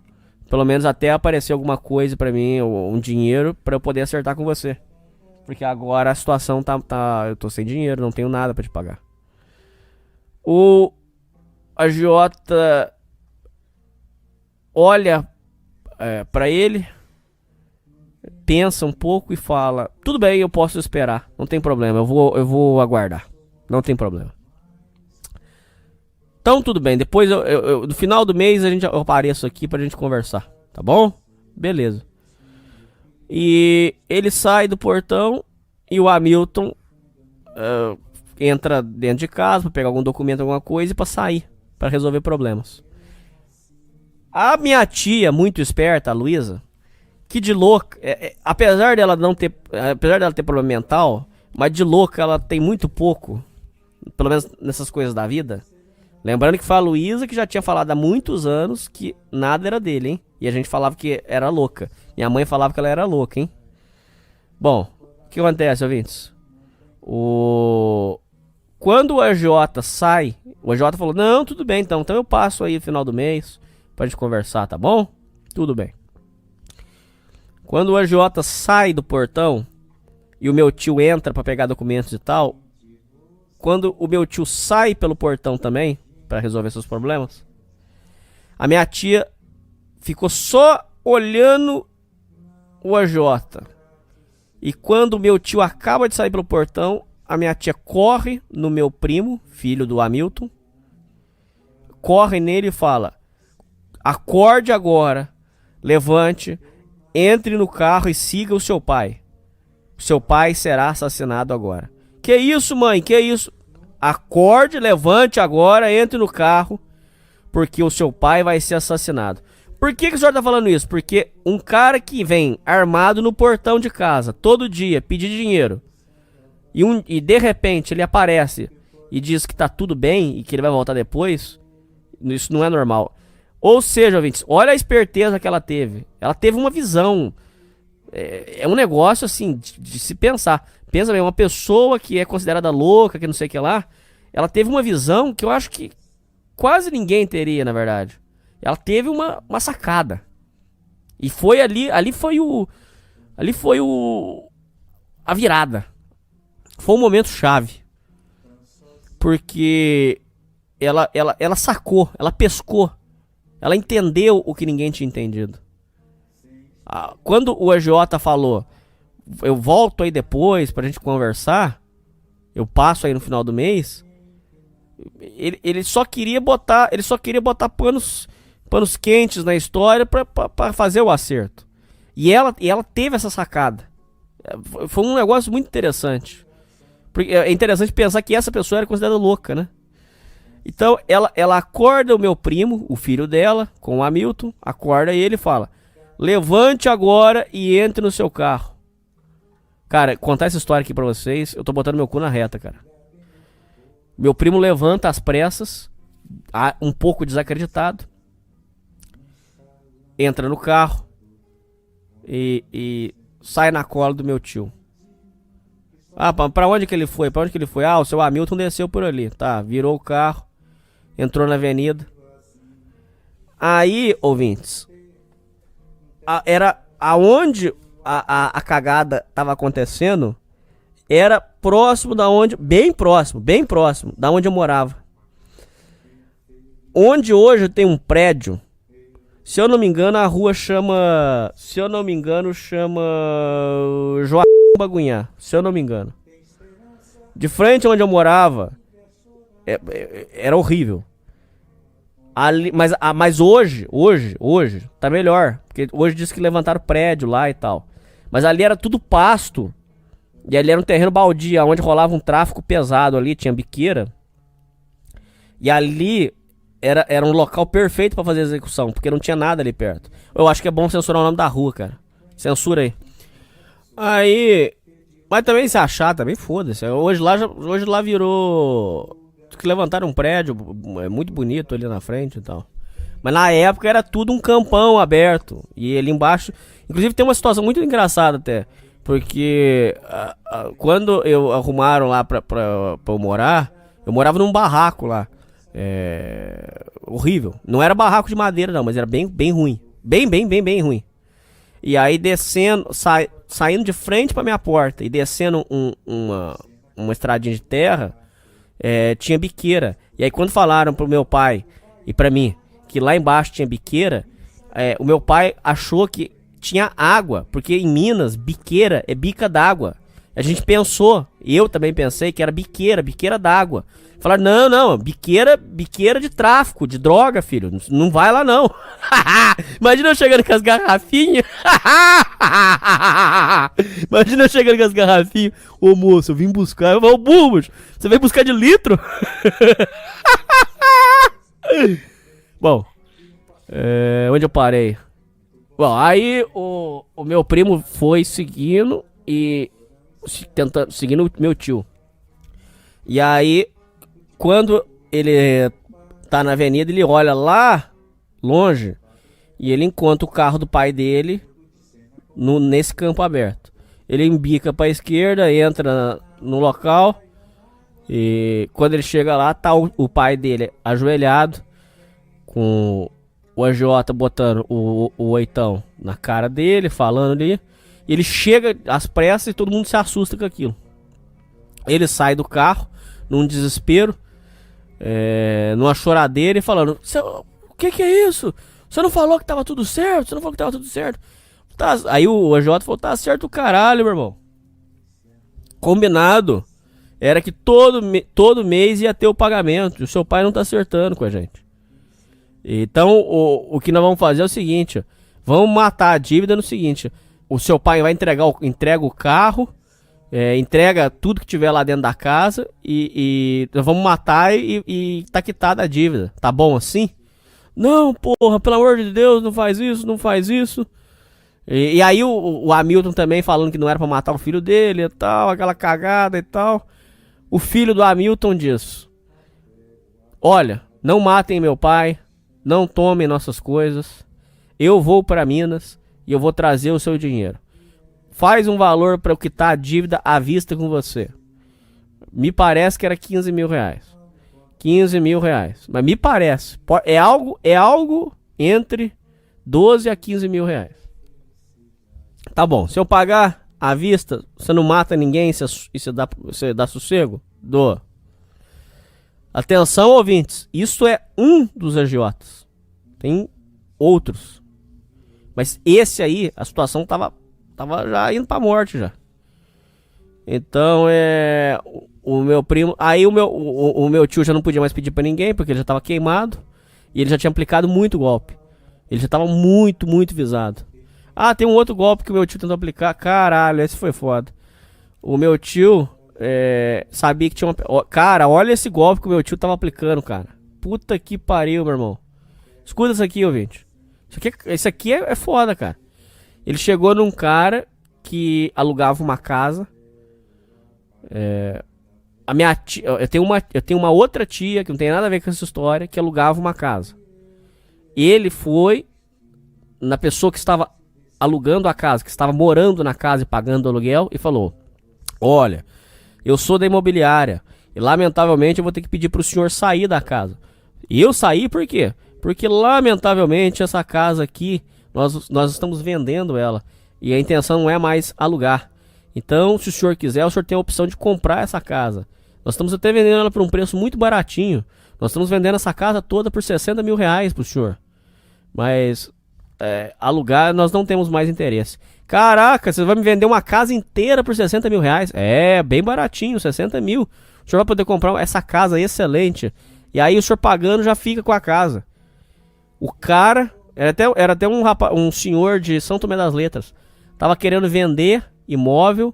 [SPEAKER 1] Pelo menos até aparecer alguma coisa pra mim, ou um dinheiro, pra eu poder acertar com você. Porque agora a situação tá. Eu tô sem dinheiro, não tenho nada pra te pagar. O agiota olha pra ele, pensa um pouco e fala: tudo bem, eu posso esperar, não tem problema, eu vou aguardar, não tem problema. Então tudo bem, depois no final do mês eu apareço aqui pra gente conversar, tá bom? Beleza. E ele sai do portão e o Hamilton entra dentro de casa pra pegar algum documento, alguma coisa e pra sair, pra resolver problemas. A minha tia, muito esperta, a Luísa, que de louca, apesar dela ter problema mental, mas de louca ela tem muito pouco, pelo menos nessas coisas da vida. Lembrando que foi a Luísa que já tinha falado há muitos anos que nada era dele, hein? E a gente falava que era louca. Minha mãe falava que ela era louca, hein? Bom, o que acontece, ouvintes? Quando o agiota sai, o agiota falou: não, tudo bem então eu passo aí no final do mês pra gente conversar, tá bom? Tudo bem. Quando o agiota sai do portão e o meu tio entra pra pegar documentos e tal, quando o meu tio sai pelo portão também pra resolver seus problemas, a minha tia ficou só olhando o agiota. E quando o meu tio acaba de sair pelo portão, a minha tia corre no meu primo, filho do Hamilton, corre nele e fala: acorde agora, levante, entre no carro e siga o seu pai. Seu pai será assassinado agora. Que isso, mãe? Que isso? Acorde, levante agora, entre no carro, porque o seu pai vai ser assassinado. Por que o senhor tá falando isso? Porque um cara que vem armado no portão de casa todo dia pedir dinheiro e de repente ele aparece e diz que tá tudo bem e que ele vai voltar depois, isso não é normal. Ou seja, ouvintes, olha a esperteza que ela teve. Ela teve uma visão. É um negócio assim de se pensar. Pensa bem, uma pessoa que é considerada louca, que não sei o que lá, ela teve uma visão que eu acho que quase ninguém teria, na verdade. Ela teve uma sacada. E foi ali foi a virada. Foi um momento chave. Porque ela sacou, ela pescou. Ela entendeu o que ninguém tinha entendido. Quando o agiota falou: eu volto aí depois pra gente conversar, eu passo aí no final do mês, ele só queria botar panos quentes na história pra fazer o acerto. E ela teve essa sacada. Foi um negócio muito interessante. Porque é interessante pensar que essa pessoa era considerada louca, né? Então ela acorda o meu primo, o filho dela, com o Hamilton, acorda ele e fala: levante agora e entre no seu carro. Cara, contar essa história aqui pra vocês, eu tô botando meu cu na reta, cara. Meu primo levanta às pressas, um pouco desacreditado, entra no carro e sai na cola do meu tio. Pra onde que ele foi? Pra onde que ele foi? O seu Hamilton desceu por ali. Tá, virou o carro, entrou na avenida. Aí, ouvintes, era aonde a cagada tava acontecendo, era próximo da onde, bem próximo da onde eu morava. Onde hoje tem um prédio, se eu não me engano, a rua chama Joaquim Bagunhá, se eu não me engano. De frente onde eu morava, era horrível. Ali, mas hoje tá melhor, porque hoje diz que levantaram prédio lá e tal. Mas ali era tudo pasto. E ali era um terreno baldio, onde rolava um tráfico pesado ali, tinha biqueira. E ali era um local perfeito pra fazer a execução, porque não tinha nada ali perto. Eu acho que é bom censurar o nome da rua, cara. Censura aí. Mas também se achar, também foda-se. Hoje lá virou... que levantaram um prédio muito bonito ali na frente e tal. Mas na época era tudo um campão aberto. E ali embaixo... Inclusive tem uma situação muito engraçada até. Porque quando eu arrumaram lá pra eu morar, eu morava num barraco lá. Horrível. Não era barraco de madeira não, mas era bem ruim. Bem ruim. E aí descendo, saindo de frente pra minha porta e descendo uma estradinha de terra, tinha biqueira. E aí quando falaram pro meu pai e pra mim que lá embaixo tinha biqueira, o meu pai achou que tinha água, porque em Minas, biqueira é bica d'água. A gente pensou, eu também pensei que era biqueira d'água. Falaram, não, biqueira de tráfico, de droga, filho. Não vai lá, não. Imagina eu chegando com as garrafinhas. Imagina eu chegando com as garrafinhas. Ô, moço, eu vim buscar. Eu falo, Bulbos, você veio buscar de litro? Bom, onde eu parei? Bom, aí o meu primo foi seguindo e seguindo o meu tio. E aí, quando ele tá na avenida, ele olha lá longe e ele encontra o carro do pai dele nesse campo aberto. Ele embica pra esquerda, entra no local e quando ele chega lá, tá o pai dele ajoelhado com o agiota botando o oitão na cara dele, falando ali. Ele chega às pressas e todo mundo se assusta com aquilo. Ele sai do carro num desespero, numa choradeira e falando: o que é isso? Você não falou que tava tudo certo? Você não falou que tava tudo certo? Aí o AJ falou: tá certo o caralho, meu irmão. Combinado era que todo mês ia ter o pagamento. E o seu pai não tá acertando com a gente. Então o que nós vamos fazer é o seguinte: ó, vamos matar a dívida no seguinte: o seu pai vai entrega o carro, entrega tudo que tiver lá dentro da casa e nós vamos matar e tá quitada a dívida. Tá bom assim? Não, porra, pelo amor de Deus, não faz isso. E aí o Hamilton também falando que não era pra matar o filho dele e tal, aquela cagada e tal. O filho do Hamilton diz: olha, não matem meu pai, não tomem nossas coisas, eu vou para Minas e eu vou trazer o seu dinheiro. Faz um valor para o que tá a dívida à vista com você. Me parece que era 15 mil reais. 15 mil reais. Mas me parece. É algo entre 12 a 15 mil reais. Tá bom. Se eu pagar à vista, você não mata ninguém e você dá sossego? Dou. Atenção, ouvintes. Isso é um dos agiotas. Tem outros. Mas esse aí, a situação tava já indo pra morte já. Então o meu primo. Aí o meu tio já não podia mais pedir pra ninguém, porque ele já tava queimado. E ele já tinha aplicado muito golpe. Ele já tava muito visado. Ah, tem um outro golpe que o meu tio tentou aplicar. Caralho, esse foi foda. O meu tio sabia que tinha uma. Cara, olha esse golpe que o meu tio tava aplicando, cara. Puta que pariu, meu irmão. Escuta isso aqui, ouvinte. Isso aqui é foda, cara. Ele chegou num cara que alugava uma casa. A minha tia, eu tenho uma outra tia que não tem nada a ver com essa história, que alugava uma casa. Ele foi na pessoa que estava alugando a casa, que estava morando na casa e pagando aluguel, e falou: olha, eu sou da imobiliária e lamentavelmente eu vou ter que pedir pro senhor sair da casa. E eu saí por quê? Porque lamentavelmente essa casa aqui, nós estamos vendendo ela e a intenção não é mais alugar. Então, se o senhor quiser, o senhor tem a opção de comprar essa casa. Nós estamos até vendendo ela por um preço muito baratinho. Nós estamos vendendo essa casa toda por 60 mil reais pro senhor. Mas alugar nós não temos mais interesse. Caraca, você vai me vender uma casa inteira por 60 mil reais? É, bem baratinho, 60 mil. O senhor vai poder comprar essa casa excelente. E aí o senhor pagando já fica com a casa. O cara, era até um senhor de São Tomé das Letras. Tava querendo vender imóvel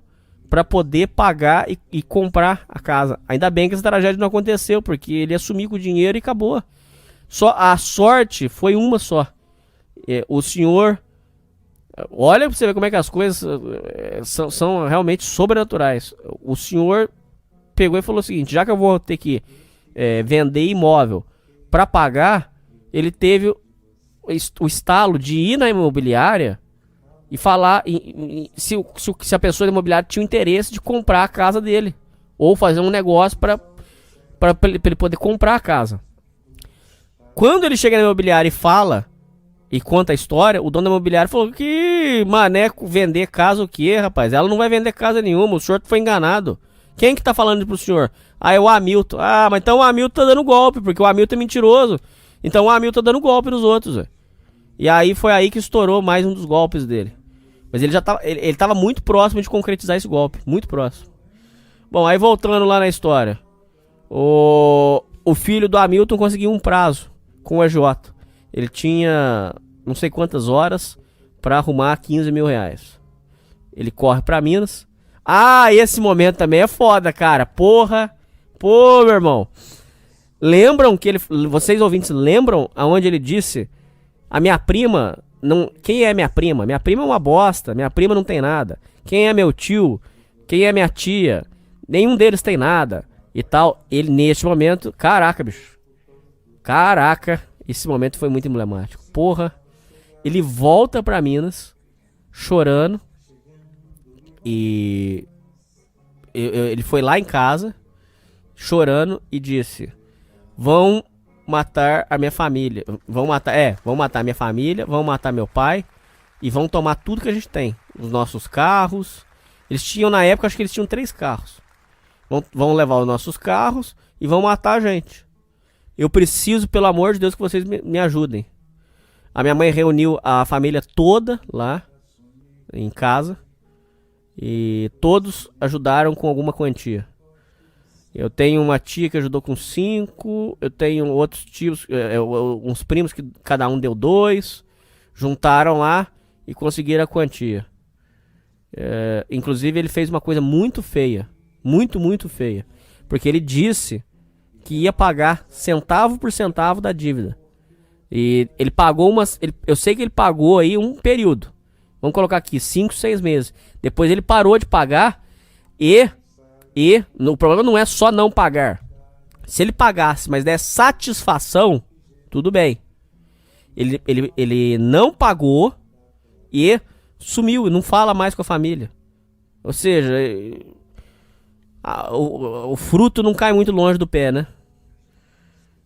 [SPEAKER 1] para poder pagar e comprar a casa. Ainda bem que essa tragédia não aconteceu, porque ele ia sumir com o dinheiro e acabou. Só a sorte foi uma só. O senhor, olha pra você ver como é que as coisas são realmente sobrenaturais. O senhor pegou e falou o seguinte: já que eu vou ter que vender imóvel para pagar, ele teve o estalo de ir na imobiliária e falar se a pessoa da imobiliária tinha o interesse de comprar a casa dele, ou fazer um negócio para ele poder comprar a casa. Quando ele chega na imobiliária e fala e conta a história, o dono da imobiliária falou que maneco vender casa o quê, rapaz? Ela não vai vender casa nenhuma, o senhor foi enganado. Quem que tá falando pro senhor? Ah, é o Hamilton. Ah, mas então o Hamilton tá dando golpe, porque o Hamilton é mentiroso. Então o Hamilton tá dando golpe nos outros, velho. E aí foi aí que estourou mais um dos golpes dele. Mas ele já tava, ele tava muito próximo de concretizar esse golpe, muito próximo. Bom, aí voltando lá na história. O filho do Hamilton conseguiu um prazo com o AJ. Ele tinha não sei quantas horas pra arrumar 15 mil reais. Ele corre pra Minas. Ah, esse momento também é foda, cara. Porra. Pô, meu irmão. Lembram que ele... Vocês ouvintes lembram aonde ele disse... A minha prima... Não, quem é minha prima? Minha prima é uma bosta. Minha prima não tem nada. Quem é meu tio? Quem é minha tia? Nenhum deles tem nada. E tal. Ele, neste momento... Caraca, bicho. Caraca. Esse momento foi muito emblemático. Porra. Ele volta pra Minas. Chorando. E... Ele foi lá em casa. Chorando. E disse... Vão matar a minha família. Vão matar a minha família. Vão matar meu pai. E vão tomar tudo que a gente tem. Os nossos carros. Eles tinham, na época, acho que eles tinham 3 carros. Vão levar os nossos carros. E vão matar a gente. Eu preciso, pelo amor de Deus, que vocês me ajudem. A minha mãe reuniu a família toda lá. Em casa. E todos ajudaram com alguma quantia. Eu tenho uma tia que ajudou com 5. Eu tenho outros tios, uns primos que cada um deu 2. Juntaram lá e conseguiram a quantia. Inclusive ele fez uma coisa muito feia. Muito, muito feia. Porque ele disse que ia pagar centavo por centavo da dívida. E ele pagou eu sei que ele pagou aí um período. Vamos colocar aqui 5, 6 meses. Depois ele parou de pagar e o problema não é só não pagar. Se ele pagasse, mas der satisfação, tudo bem. Ele não pagou e sumiu, não fala mais com a família. Ou seja, o fruto não cai muito longe do pé, né?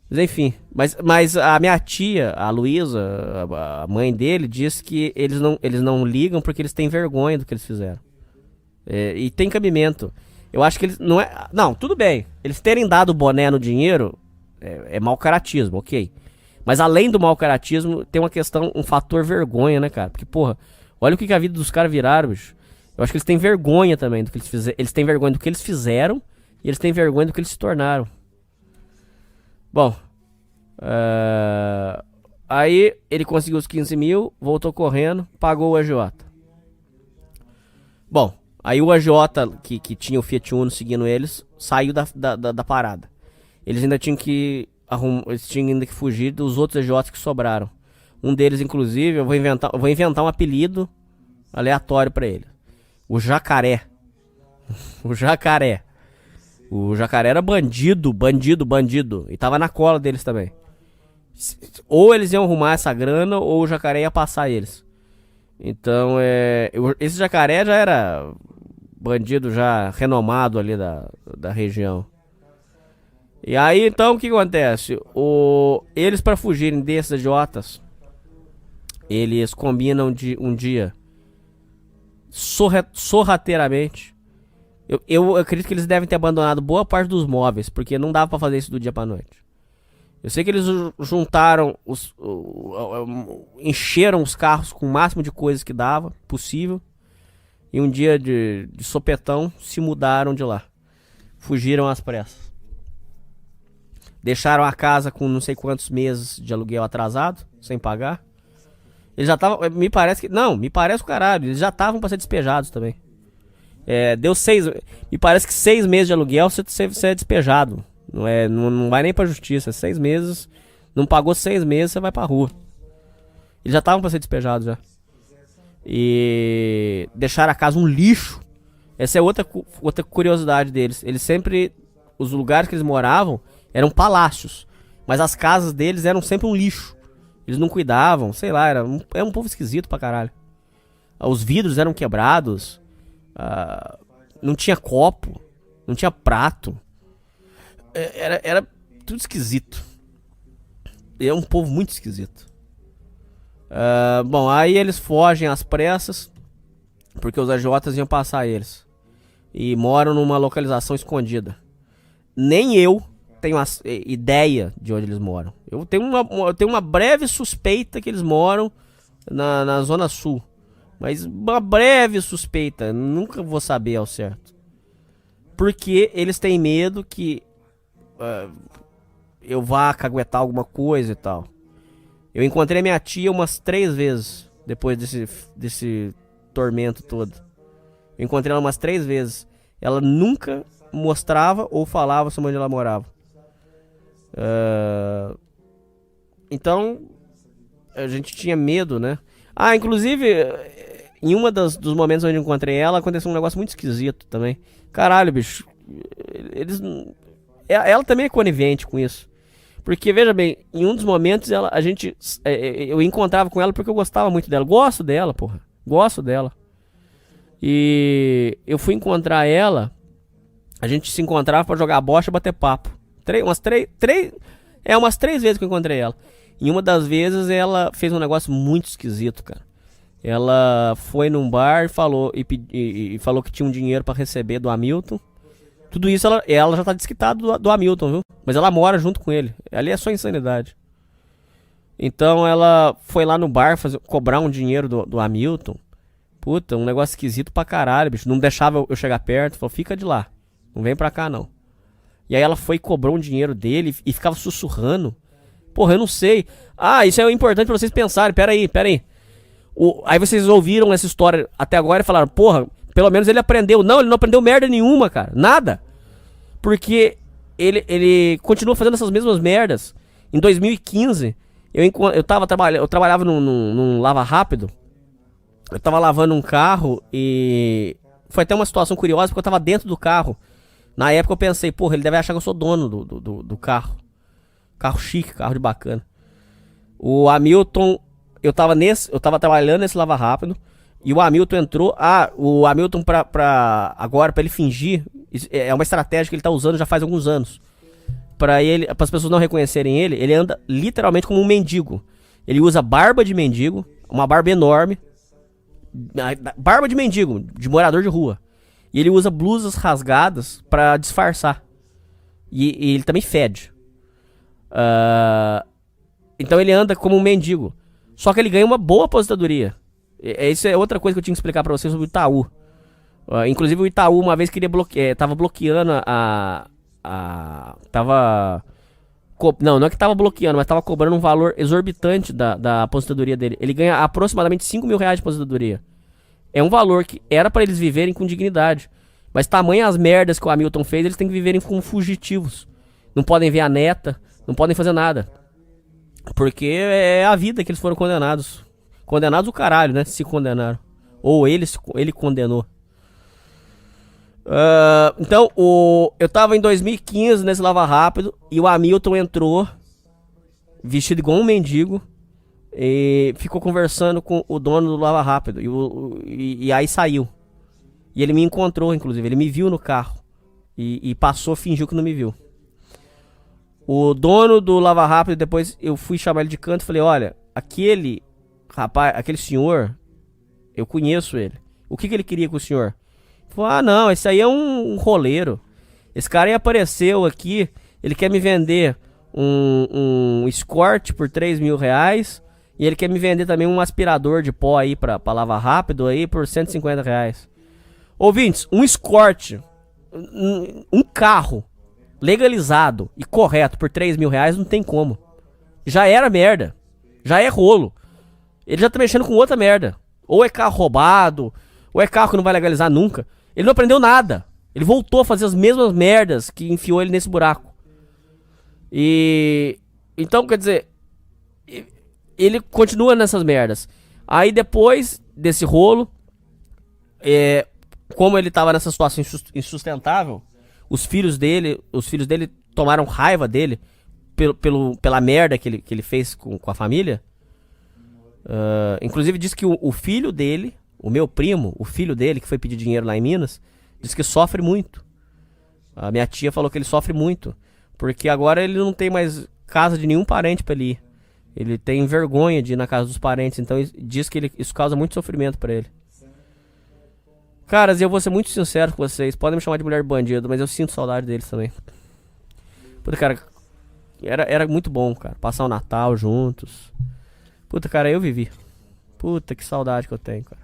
[SPEAKER 1] Mas enfim, mas a minha tia, a Luísa, a mãe dele, diz que eles não ligam porque eles têm vergonha do que eles fizeram. E tem cabimento. Eu acho que eles não é... Não, tudo bem. Eles terem dado o boné no dinheiro é mau caratismo, ok. Mas além do mau caratismo, tem uma questão, um fator vergonha, né, cara? Porque, porra, olha o que a vida dos caras viraram, bicho. Eu acho que eles têm vergonha também do que eles fizeram. Eles têm vergonha do que eles fizeram e eles têm vergonha do que eles se tornaram. Bom, aí ele conseguiu os 15 mil, voltou correndo, pagou o agiota. Bom, aí o agiota que tinha o Fiat Uno seguindo eles, saiu da parada. Eles ainda tinham que fugir dos outros agiotas que sobraram. Um deles, inclusive, eu vou inventar um apelido aleatório pra ele. O Jacaré. O Jacaré. O Jacaré era bandido. E tava na cola deles também. Ou eles iam arrumar essa grana, ou o Jacaré ia passar eles. Então, esse Jacaré já era bandido já renomado ali da região. E aí, então, o que acontece? Eles, pra fugirem desses idiotas, eles combinam de um dia, sorrateiramente. Eu acredito que eles devem ter abandonado boa parte dos móveis, porque não dava pra fazer isso do dia pra noite. Eu sei que eles juntaram, encheram os carros com o máximo de coisas que dava, possível. E um dia de sopetão, se mudaram de lá. Fugiram às pressas. Deixaram a casa com não sei quantos meses de aluguel atrasado, sem pagar. Eles já estavam, me parece o caralho, eles já estavam pra ser despejados também. Me parece que 6 meses de aluguel você é despejado. Não vai nem pra justiça. 6 meses, não pagou 6 meses, você vai pra rua. Eles já estavam pra ser despejados já. E deixaram a casa um lixo. Essa é outra curiosidade deles. Eles sempre, os lugares que eles moravam eram palácios, mas as casas deles eram sempre um lixo. Eles não cuidavam, sei lá, era um povo esquisito pra caralho. Os vidros eram quebrados. Não tinha copo, não tinha prato. Era tudo esquisito. É um povo muito esquisito. Bom, aí eles fogem às pressas, porque os agiotas iam passar eles. E moram numa localização escondida. Nem eu tenho ideia de onde eles moram. Eu tenho uma breve suspeita que eles moram na Zona Sul. Mas uma breve suspeita, nunca vou saber ao certo. Porque eles têm medo que eu vá caguetar alguma coisa e tal. Eu encontrei minha tia umas 3 vezes depois desse tormento todo. Eu encontrei ela umas 3 vezes. Ela nunca mostrava ou falava sobre onde ela morava. Então, a gente tinha medo, né? Inclusive, em dos momentos onde eu encontrei ela, aconteceu um negócio muito esquisito também. Caralho, bicho. Ela também é conivente com isso. Porque, veja bem, em um dos momentos eu encontrava com ela porque eu gostava muito dela. Gosto dela, porra. Gosto dela. E eu fui encontrar ela. A gente se encontrava pra jogar bocha e bater papo. Umas 3 vezes que eu encontrei ela. Em uma das vezes ela fez um negócio muito esquisito, cara. Ela foi num bar e falou que tinha um dinheiro pra receber do Hamilton. Tudo isso ela já tá desquitada do Hamilton, viu? Mas ela mora junto com ele. Ali é só insanidade. Então ela foi lá no bar cobrar um dinheiro do Hamilton. Puta, um negócio esquisito pra caralho, bicho. Não deixava eu chegar perto. Falou, fica de lá. Não vem pra cá, não. E aí ela foi e cobrou um dinheiro dele e ficava sussurrando. Porra, eu não sei. Isso é importante pra vocês pensarem. Pera aí. Aí vocês ouviram essa história até agora e falaram, porra, pelo menos ele aprendeu. Não, ele não aprendeu merda nenhuma, cara. Nada. Porque ele continua fazendo essas mesmas merdas. Em 2015, eu trabalhava num lava rápido. Eu tava lavando um carro e foi até uma situação curiosa porque eu tava dentro do carro. Na época eu pensei, porra, ele deve achar que eu sou dono do carro. Carro chique, carro de bacana. O Hamilton, eu tava trabalhando nesse lava rápido e o Hamilton entrou. O Hamilton agora, pra ele fingir, é uma estratégia que ele tá usando já faz alguns anos. Para as pessoas não reconhecerem ele anda literalmente como um mendigo. Ele usa barba de mendigo, uma barba enorme. Barba de mendigo, de morador de rua. E ele usa blusas rasgadas pra disfarçar. E ele também fede. Então ele anda como um mendigo. Só que ele ganha uma boa aposentadoria. Isso é outra coisa que eu tinha que explicar pra vocês sobre o Itaú. Inclusive o Itaú uma vez tava bloqueando não é que tava bloqueando, mas tava cobrando um valor exorbitante da aposentadoria dele. Ele ganha aproximadamente 5 mil reais de aposentadoria. É um valor que era pra eles viverem com dignidade. Mas tamanho as merdas que o Hamilton fez, eles têm que viverem como fugitivos. Não podem ver a neta, não podem fazer nada. Porque é a vida que eles foram condenados. Condenados o caralho, né? Se condenaram. Ou ele condenou. Então, eu tava em 2015 nesse lava rápido e o Hamilton entrou vestido igual um mendigo e ficou conversando com o dono do lava rápido e aí saiu. E ele me encontrou, inclusive, ele me viu no carro e passou, fingiu que não me viu. O dono do lava rápido, depois eu fui chamar ele de canto e falei, olha, aquele rapaz, aquele senhor, eu conheço ele. O que ele queria com o senhor? Falei, não, esse aí é um roleiro. Esse cara aí apareceu aqui, ele quer me vender um Escort por 3 mil reais. E ele quer me vender também um aspirador de pó aí pra lavar rápido aí por 150 reais. Ouvintes, um Escort, um carro legalizado e correto por 3 mil reais não tem como. Já era merda. Já é rolo. Ele já tá mexendo com outra merda. Ou é carro roubado, ou é carro que não vai legalizar nunca. Ele não aprendeu nada. Ele voltou a fazer as mesmas merdas que enfiou ele nesse buraco. Então, quer dizer, ele continua nessas merdas. Aí depois desse rolo, como ele tava nessa situação insustentável, os filhos dele tomaram raiva dele pela merda que ele fez com a família. Inclusive disse que o filho dele, o meu primo, o filho dele que foi pedir dinheiro lá em Minas, disse que sofre muito. A minha tia falou que ele sofre muito, porque agora ele não tem mais casa de nenhum parente pra ele ir. Ele tem vergonha de ir na casa dos parentes, então diz que isso causa muito sofrimento pra ele. Caras, eu vou ser muito sincero com vocês. Podem me chamar de mulher bandido, mas eu sinto saudade deles também. Puta, cara, era muito bom, cara. Passar o Natal juntos. Puta, cara, eu vivi. Puta, que saudade que eu tenho, cara.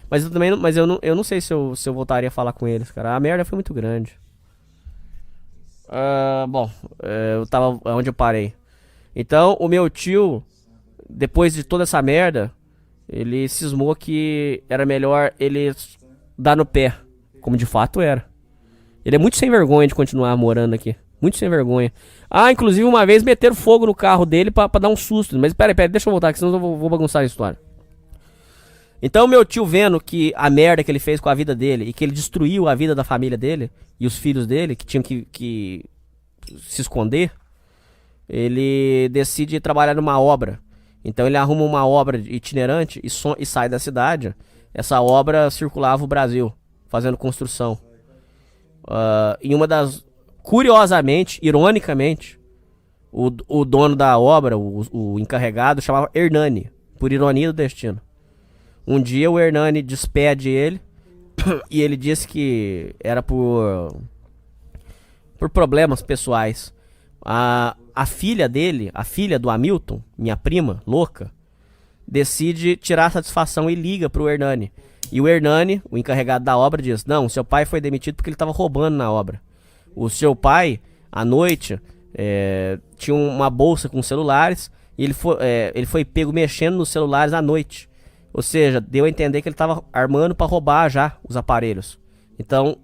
[SPEAKER 1] Mas eu também mas eu não sei se eu voltaria a falar com eles, cara. A merda foi muito grande. Bom, eu tava onde eu parei. Então, o meu tio, depois de toda essa merda, ele cismou que era melhor ele dar no pé, como de fato era. Ele é muito sem vergonha de continuar morando aqui. Muito sem vergonha. Inclusive uma vez meteram fogo no carro dele pra dar um susto. Mas pera, deixa eu voltar aqui, senão eu vou bagunçar a história. Então meu tio, vendo que a merda que ele fez com a vida dele e que ele destruiu a vida da família dele e os filhos dele, que tinham que se esconder, ele decide trabalhar numa obra. Então ele arruma uma obra itinerante e sai da cidade. Essa obra circulava o Brasil, fazendo construção. Em uma das... Curiosamente, ironicamente, o dono da obra, o encarregado, chamava Hernani, por ironia do destino. Um dia o Hernani despede ele e ele disse que era por problemas pessoais. A filha dele, a filha do Hamilton, minha prima, louca, decide tirar satisfação e liga pro Hernani. E o Hernani, o encarregado da obra, diz: não, seu pai foi demitido porque ele estava roubando na obra. O seu pai, à noite, tinha uma bolsa com celulares e ele foi pego mexendo nos celulares à noite. Ou seja, deu a entender que ele estava armando para roubar já os aparelhos. Então,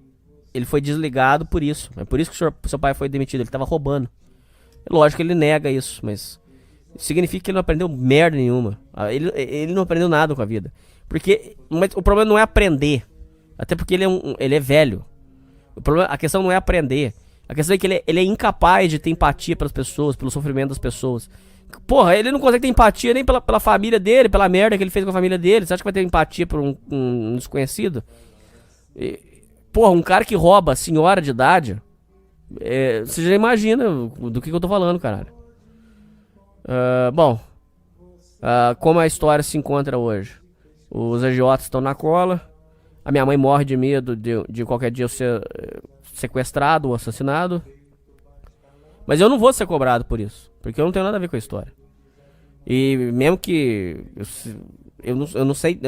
[SPEAKER 1] ele foi desligado por isso. É por isso que o seu pai foi demitido, ele estava roubando. Lógico que ele nega isso, mas significa que ele não aprendeu merda nenhuma. Ele não aprendeu nada com a vida. Mas o problema não é aprender. Até porque ele é velho. A questão não é aprender. A questão é que ele é incapaz de ter empatia pelas pessoas, pelo sofrimento das pessoas. Porra, ele não consegue ter empatia nem pela família dele, pela merda que ele fez com a família dele. Você acha que vai ter empatia por um desconhecido? Porra, um cara que rouba senhora de idade, você já imagina do que eu tô falando, caralho. Bom, como a história se encontra hoje? Os agiotas estão na cola. A minha mãe morre de medo de qualquer dia eu ser sequestrado ou assassinado. Mas eu não vou ser cobrado por isso, porque eu não tenho nada a ver com a história. E mesmo que eu não sei,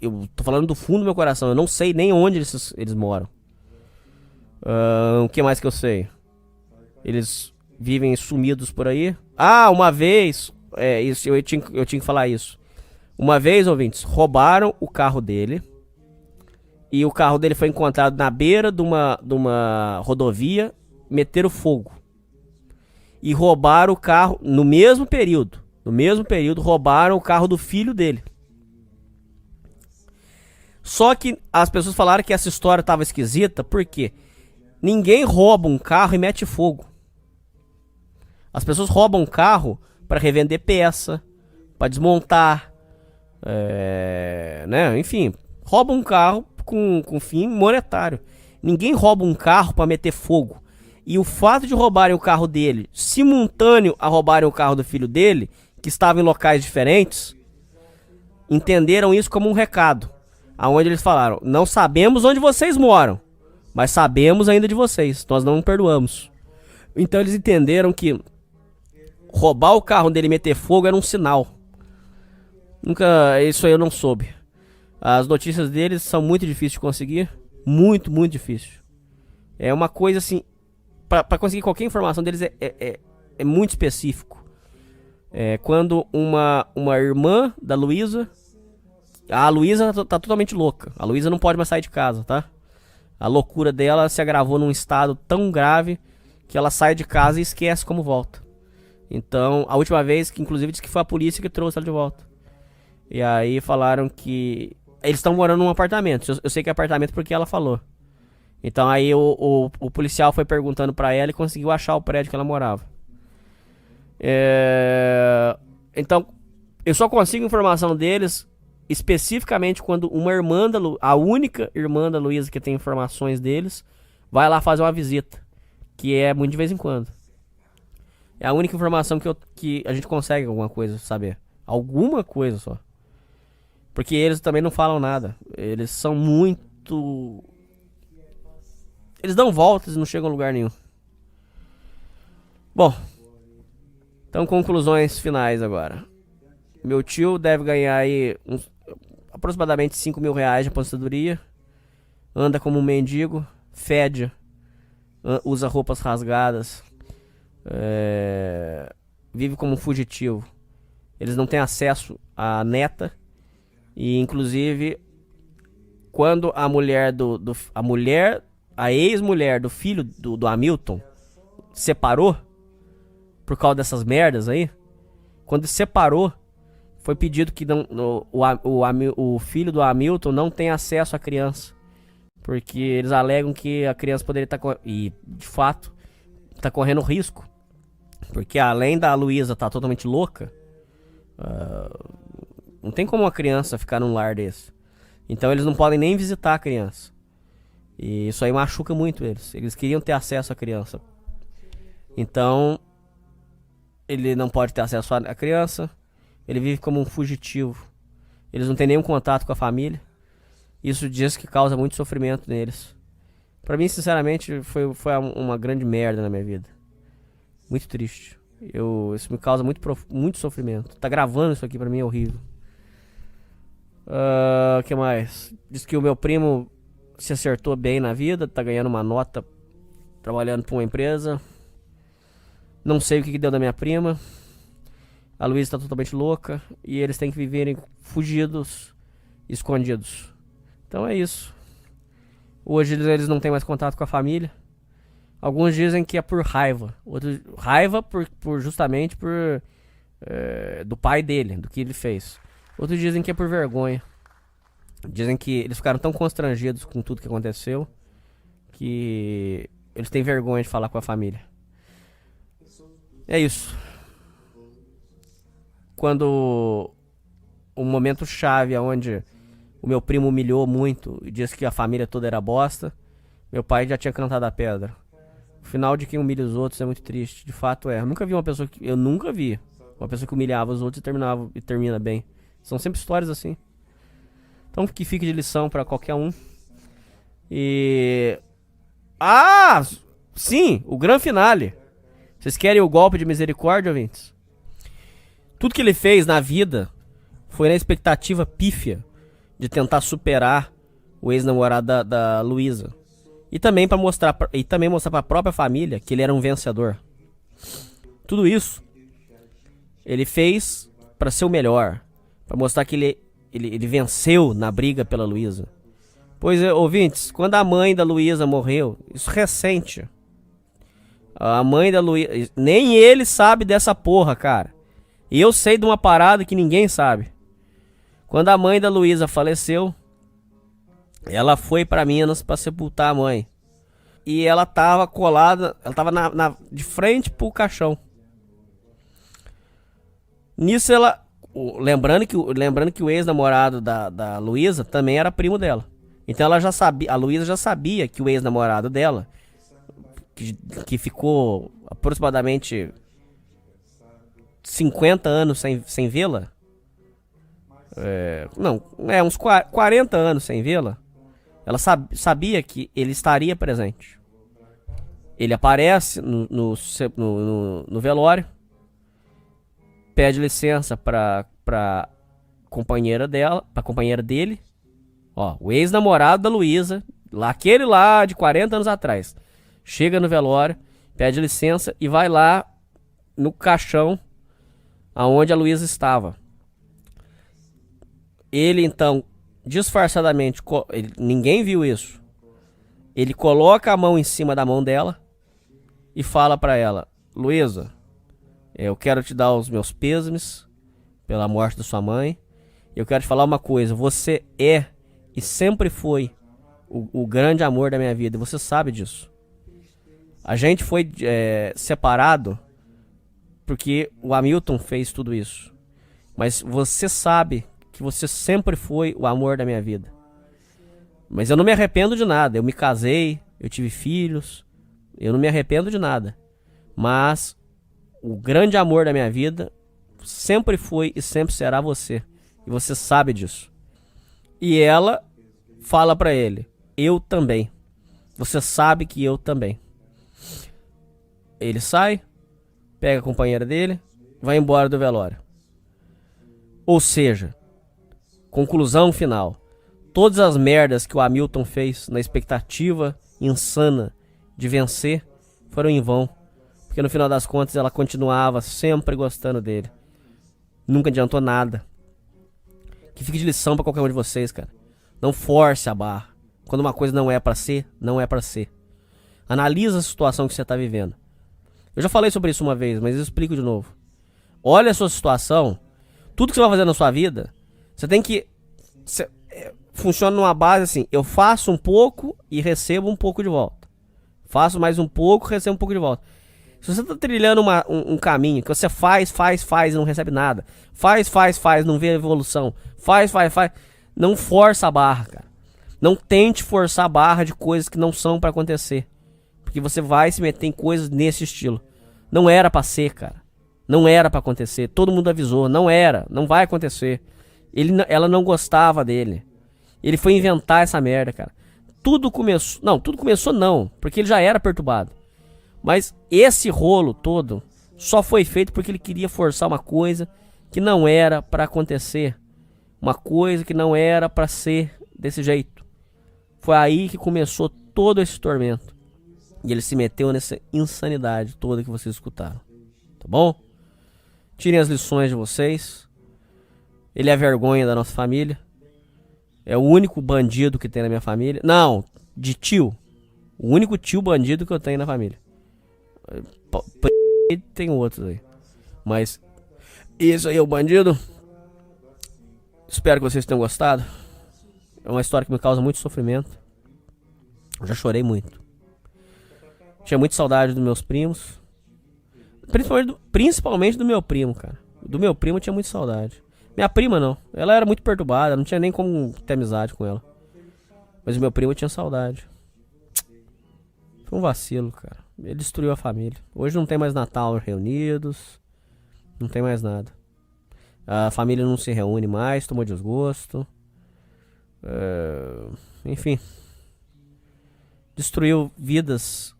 [SPEAKER 1] eu tô falando do fundo do meu coração, eu não sei nem onde eles moram. O que mais que eu sei? Eles vivem sumidos por aí. Uma vez, isso, eu tinha que falar isso. Uma vez, ouvintes, roubaram o carro dele. E o carro dele foi encontrado na beira de uma rodovia. Meteram fogo. E roubaram o carro no mesmo período. No mesmo período, roubaram o carro do filho dele. Só que as pessoas falaram que essa história estava esquisita. Por quê? Ninguém rouba um carro e mete fogo. As pessoas roubam um carro para revender peça, para desmontar, né? Enfim, roubam um carro com fim monetário. Ninguém rouba um carro para meter fogo. E o fato de roubarem o carro dele, simultâneo a roubarem o carro do filho dele, que estava em locais diferentes, entenderam isso como um recado. Aonde eles falaram: não sabemos onde vocês moram, mas sabemos ainda de vocês, nós não perdoamos. Então eles entenderam que roubar o carro dele e meter fogo era um sinal. Isso aí eu não soube. As notícias deles são muito difíceis de conseguir. Muito, muito difícil. É uma coisa assim, pra conseguir qualquer informação deles é muito específico. Quando uma irmã da Luísa... A Luísa tá totalmente louca. A Luísa não pode mais sair de casa, tá? A loucura dela se agravou num estado tão grave que ela sai de casa e esquece como volta. Então, a última vez, que inclusive disse que foi a polícia que trouxe ela de volta. E aí falaram que eles estão morando num apartamento. Eu sei que é apartamento porque ela falou. Então aí o policial foi perguntando pra ela e conseguiu achar o prédio que ela morava. Então, eu só consigo informação deles especificamente quando a única irmã da Luísa que tem informações deles vai lá fazer uma visita, que é muito de vez em quando. É a única informação que a gente consegue alguma coisa saber. Alguma coisa só. Porque eles também não falam nada. Eles são muito... Eles dão voltas e não chegam a lugar nenhum. Bom, então conclusões finais agora. Meu tio deve ganhar aí aproximadamente 5 mil reais de aposentadoria. Anda como um mendigo, fede, usa roupas rasgadas, vive como um fugitivo. Eles não têm acesso à neta. E inclusive, quando a ex-mulher do filho do Hamilton separou, por causa dessas merdas aí, quando separou, foi pedido que o filho do Hamilton não tenha acesso à criança. Porque eles alegam que a criança poderia estar e de fato está correndo risco. Porque além da Luísa estar totalmente louca, não tem como uma criança ficar num lar desse. Então eles não podem nem visitar a criança. E isso aí machuca muito eles. Eles queriam ter acesso à criança. Então ele não pode ter acesso à criança. Ele vive como um fugitivo. Eles não têm nenhum contato com a família. Isso diz que causa muito sofrimento neles. Pra mim, sinceramente, foi uma grande merda na minha vida. Muito triste. Isso me causa muito sofrimento. Tá gravando isso aqui pra mim é horrível. O que mais? Diz que o meu primo se acertou bem na vida. Tá ganhando uma nota trabalhando pra uma empresa. Não sei o que deu da minha prima. A Luísa tá totalmente louca. E eles têm que viverem fugidos, escondidos. Então é isso. Hoje eles não têm mais contato com a família. Alguns dizem que é por raiva. Outros, raiva justamente por do pai dele, do que ele fez. Outros dizem que é por vergonha. Dizem que eles ficaram tão constrangidos com tudo que aconteceu que eles têm vergonha de falar com a família. É isso. Quando o momento chave onde o meu primo humilhou muito e disse que a família toda era bosta, meu pai já tinha cantado a pedra. O final de quem humilha os outros é muito triste. De fato é. Eu nunca vi uma pessoa que humilhava os outros e termina bem. São sempre histórias assim. Então que fique de lição pra qualquer um. E... sim! O grande finale. Vocês querem o golpe de misericórdia, ouvintes? Tudo que ele fez na vida foi na expectativa pífia de tentar superar o ex-namorado da Luísa. E também mostrar pra própria família que ele era um vencedor. Tudo isso ele fez pra ser o melhor. Pra mostrar que ele venceu na briga pela Luísa. Pois, ouvintes, quando a mãe da Luísa morreu, isso recente, a mãe da Luísa, nem ele sabe dessa porra, cara. E eu sei de uma parada que ninguém sabe. Quando a mãe da Luísa faleceu, ela foi pra Minas pra sepultar a mãe. E ela tava colada, ela tava de frente pro caixão. Nisso ela... Lembrando que o ex-namorado da Luísa também era primo dela. Então ela já sabia, a Luísa já sabia que o ex-namorado dela, que ficou aproximadamente 50 anos sem vê-la, uns 40 anos sem vê-la, ela sabia que ele estaria presente. Ele aparece no velório, pede licença pra companheira dele, ó, o ex-namorado da Luísa, aquele lá de 40 anos atrás, chega no velório, pede licença e vai lá no caixão aonde a Luísa estava. Ele então, disfarçadamente, ninguém viu isso, ele coloca a mão em cima da mão dela e fala pra ela: Luísa, eu quero te dar os meus pêsames pela morte da sua mãe. Eu quero te falar uma coisa: você é e sempre foi o grande amor da minha vida. Você sabe disso. A gente foi separado porque o Hamilton fez tudo isso. Mas você sabe que você sempre foi o amor da minha vida. Mas eu não me arrependo de nada. Eu me casei, eu tive filhos. Eu não me arrependo de nada. Mas o grande amor da minha vida sempre foi e sempre será você. E você sabe disso. E ela fala pra ele: eu também. Você sabe que eu também. Ele sai, pega a companheira dele, vai embora do velório. Ou seja, conclusão final. Todas as merdas que o Hamilton fez na expectativa insana de vencer foram em vão. Porque no final das contas ela continuava sempre gostando dele. Nunca adiantou nada. Que fique de lição pra qualquer um de vocês, cara. Não force a barra. Quando uma coisa não é pra ser, não é pra ser. Analisa a situação que você tá vivendo. Eu já falei sobre isso uma vez, mas eu explico de novo. Olha a sua situação. Tudo que você vai fazer na sua vida, você tem que... funciona numa base assim: eu faço um pouco e recebo um pouco de volta. Faço mais um pouco, recebo um pouco de volta. Se você tá trilhando um caminho que você faz e não recebe nada, faz, não vê evolução, faz, não força a barra, cara. Não tente forçar a barra de coisas que não são pra acontecer, porque você vai se meter em coisas nesse estilo. Não era pra ser, cara. Não era pra acontecer. Todo mundo avisou, não era, não vai acontecer. Ela não gostava dele. Ele foi inventar essa merda, cara. Tudo começou não, porque ele já era perturbado. Mas esse rolo todo só foi feito porque ele queria forçar uma coisa que não era pra acontecer. Uma coisa que não era pra ser desse jeito. Foi aí que começou todo esse tormento. E ele se meteu nessa insanidade toda que vocês escutaram. Tá bom? Tirem as lições de vocês. Ele é a vergonha da nossa família. É o único bandido que tem na minha família. Não, de tio. O único tio bandido que eu tenho na família. Tem outros aí. Mas isso aí é o bandido. Espero que vocês tenham gostado. É uma história que me causa muito sofrimento. Eu já chorei muito. Tinha muita saudade dos meus primos. Principalmente do meu primo, cara. Do meu primo eu tinha muita saudade. Minha prima não. Ela era muito perturbada. Não tinha nem como ter amizade com ela. Mas o meu primo eu tinha saudade. Foi um vacilo, cara. Ele destruiu a família. Hoje não tem mais Natal reunidos. Não tem mais nada. A família não se reúne mais. Tomou desgosto. Enfim. Destruiu vidas.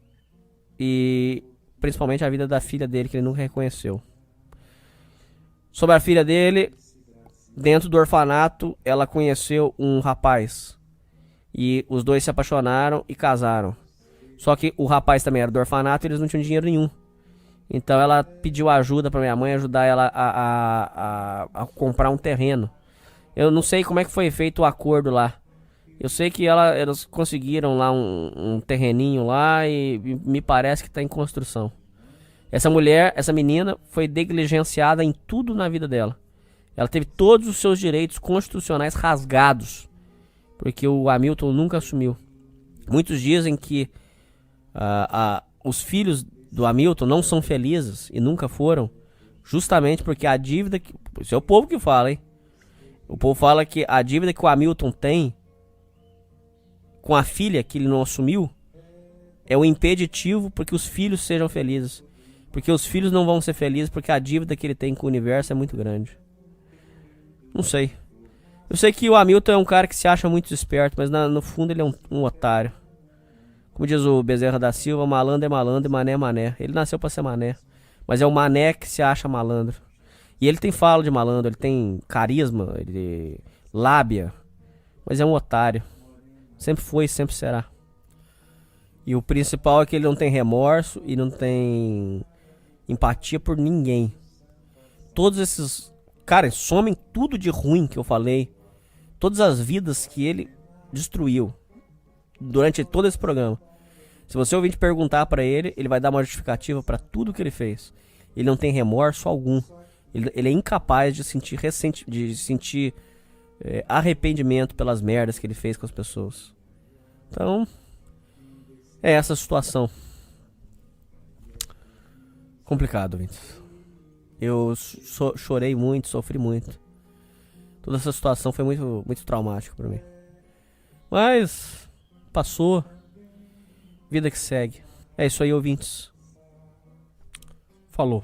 [SPEAKER 1] E principalmente a vida da filha dele, que ele nunca reconheceu. Sobre a filha dele, dentro do orfanato, ela conheceu um rapaz. E os dois se apaixonaram e casaram. Só que o rapaz também era do orfanato e eles não tinham dinheiro nenhum. Então ela pediu ajuda pra minha mãe, ajudar ela a comprar um terreno. Eu não sei como é que foi feito o acordo lá. Eu sei que elas conseguiram lá um terreninho lá e me parece que tá em construção. Essa menina foi negligenciada em tudo na vida dela. Ela teve todos os seus direitos constitucionais rasgados. Porque o Hamilton nunca assumiu. Muitos dizem que os filhos do Hamilton não são felizes e nunca foram, justamente porque a dívida isso é o povo que fala, hein? O povo fala que a dívida que o Hamilton tem com a filha que ele não assumiu é o impeditivo para que os filhos sejam felizes. Porque os filhos não vão ser felizes porque a dívida que ele tem com o universo é muito grande. Não sei. Eu sei que o Hamilton é um cara que se acha muito esperto, mas no fundo ele é um otário. Como diz o Bezerra da Silva, malandro é malandro e mané é mané. Ele nasceu pra ser mané. Mas é o mané que se acha malandro. E ele tem fala de malandro, ele tem carisma, ele lábia. Mas é um otário. Sempre foi e sempre será. E o principal é que ele não tem remorso e não tem empatia por ninguém. Todos esses... Cara, somem tudo de ruim que eu falei. Todas as vidas que ele destruiu durante todo esse programa. Se você ouvir perguntar pra ele, ele vai dar uma justificativa pra tudo que ele fez. Ele não tem remorso algum. Ele é incapaz de sentir arrependimento pelas merdas que ele fez com as pessoas. Então, é essa a situação. Complicado, Vintes. Eu chorei muito, sofri muito. Toda essa situação foi muito, muito traumática pra mim. Mas passou. Vida que segue. É isso aí, ouvintes. Falou.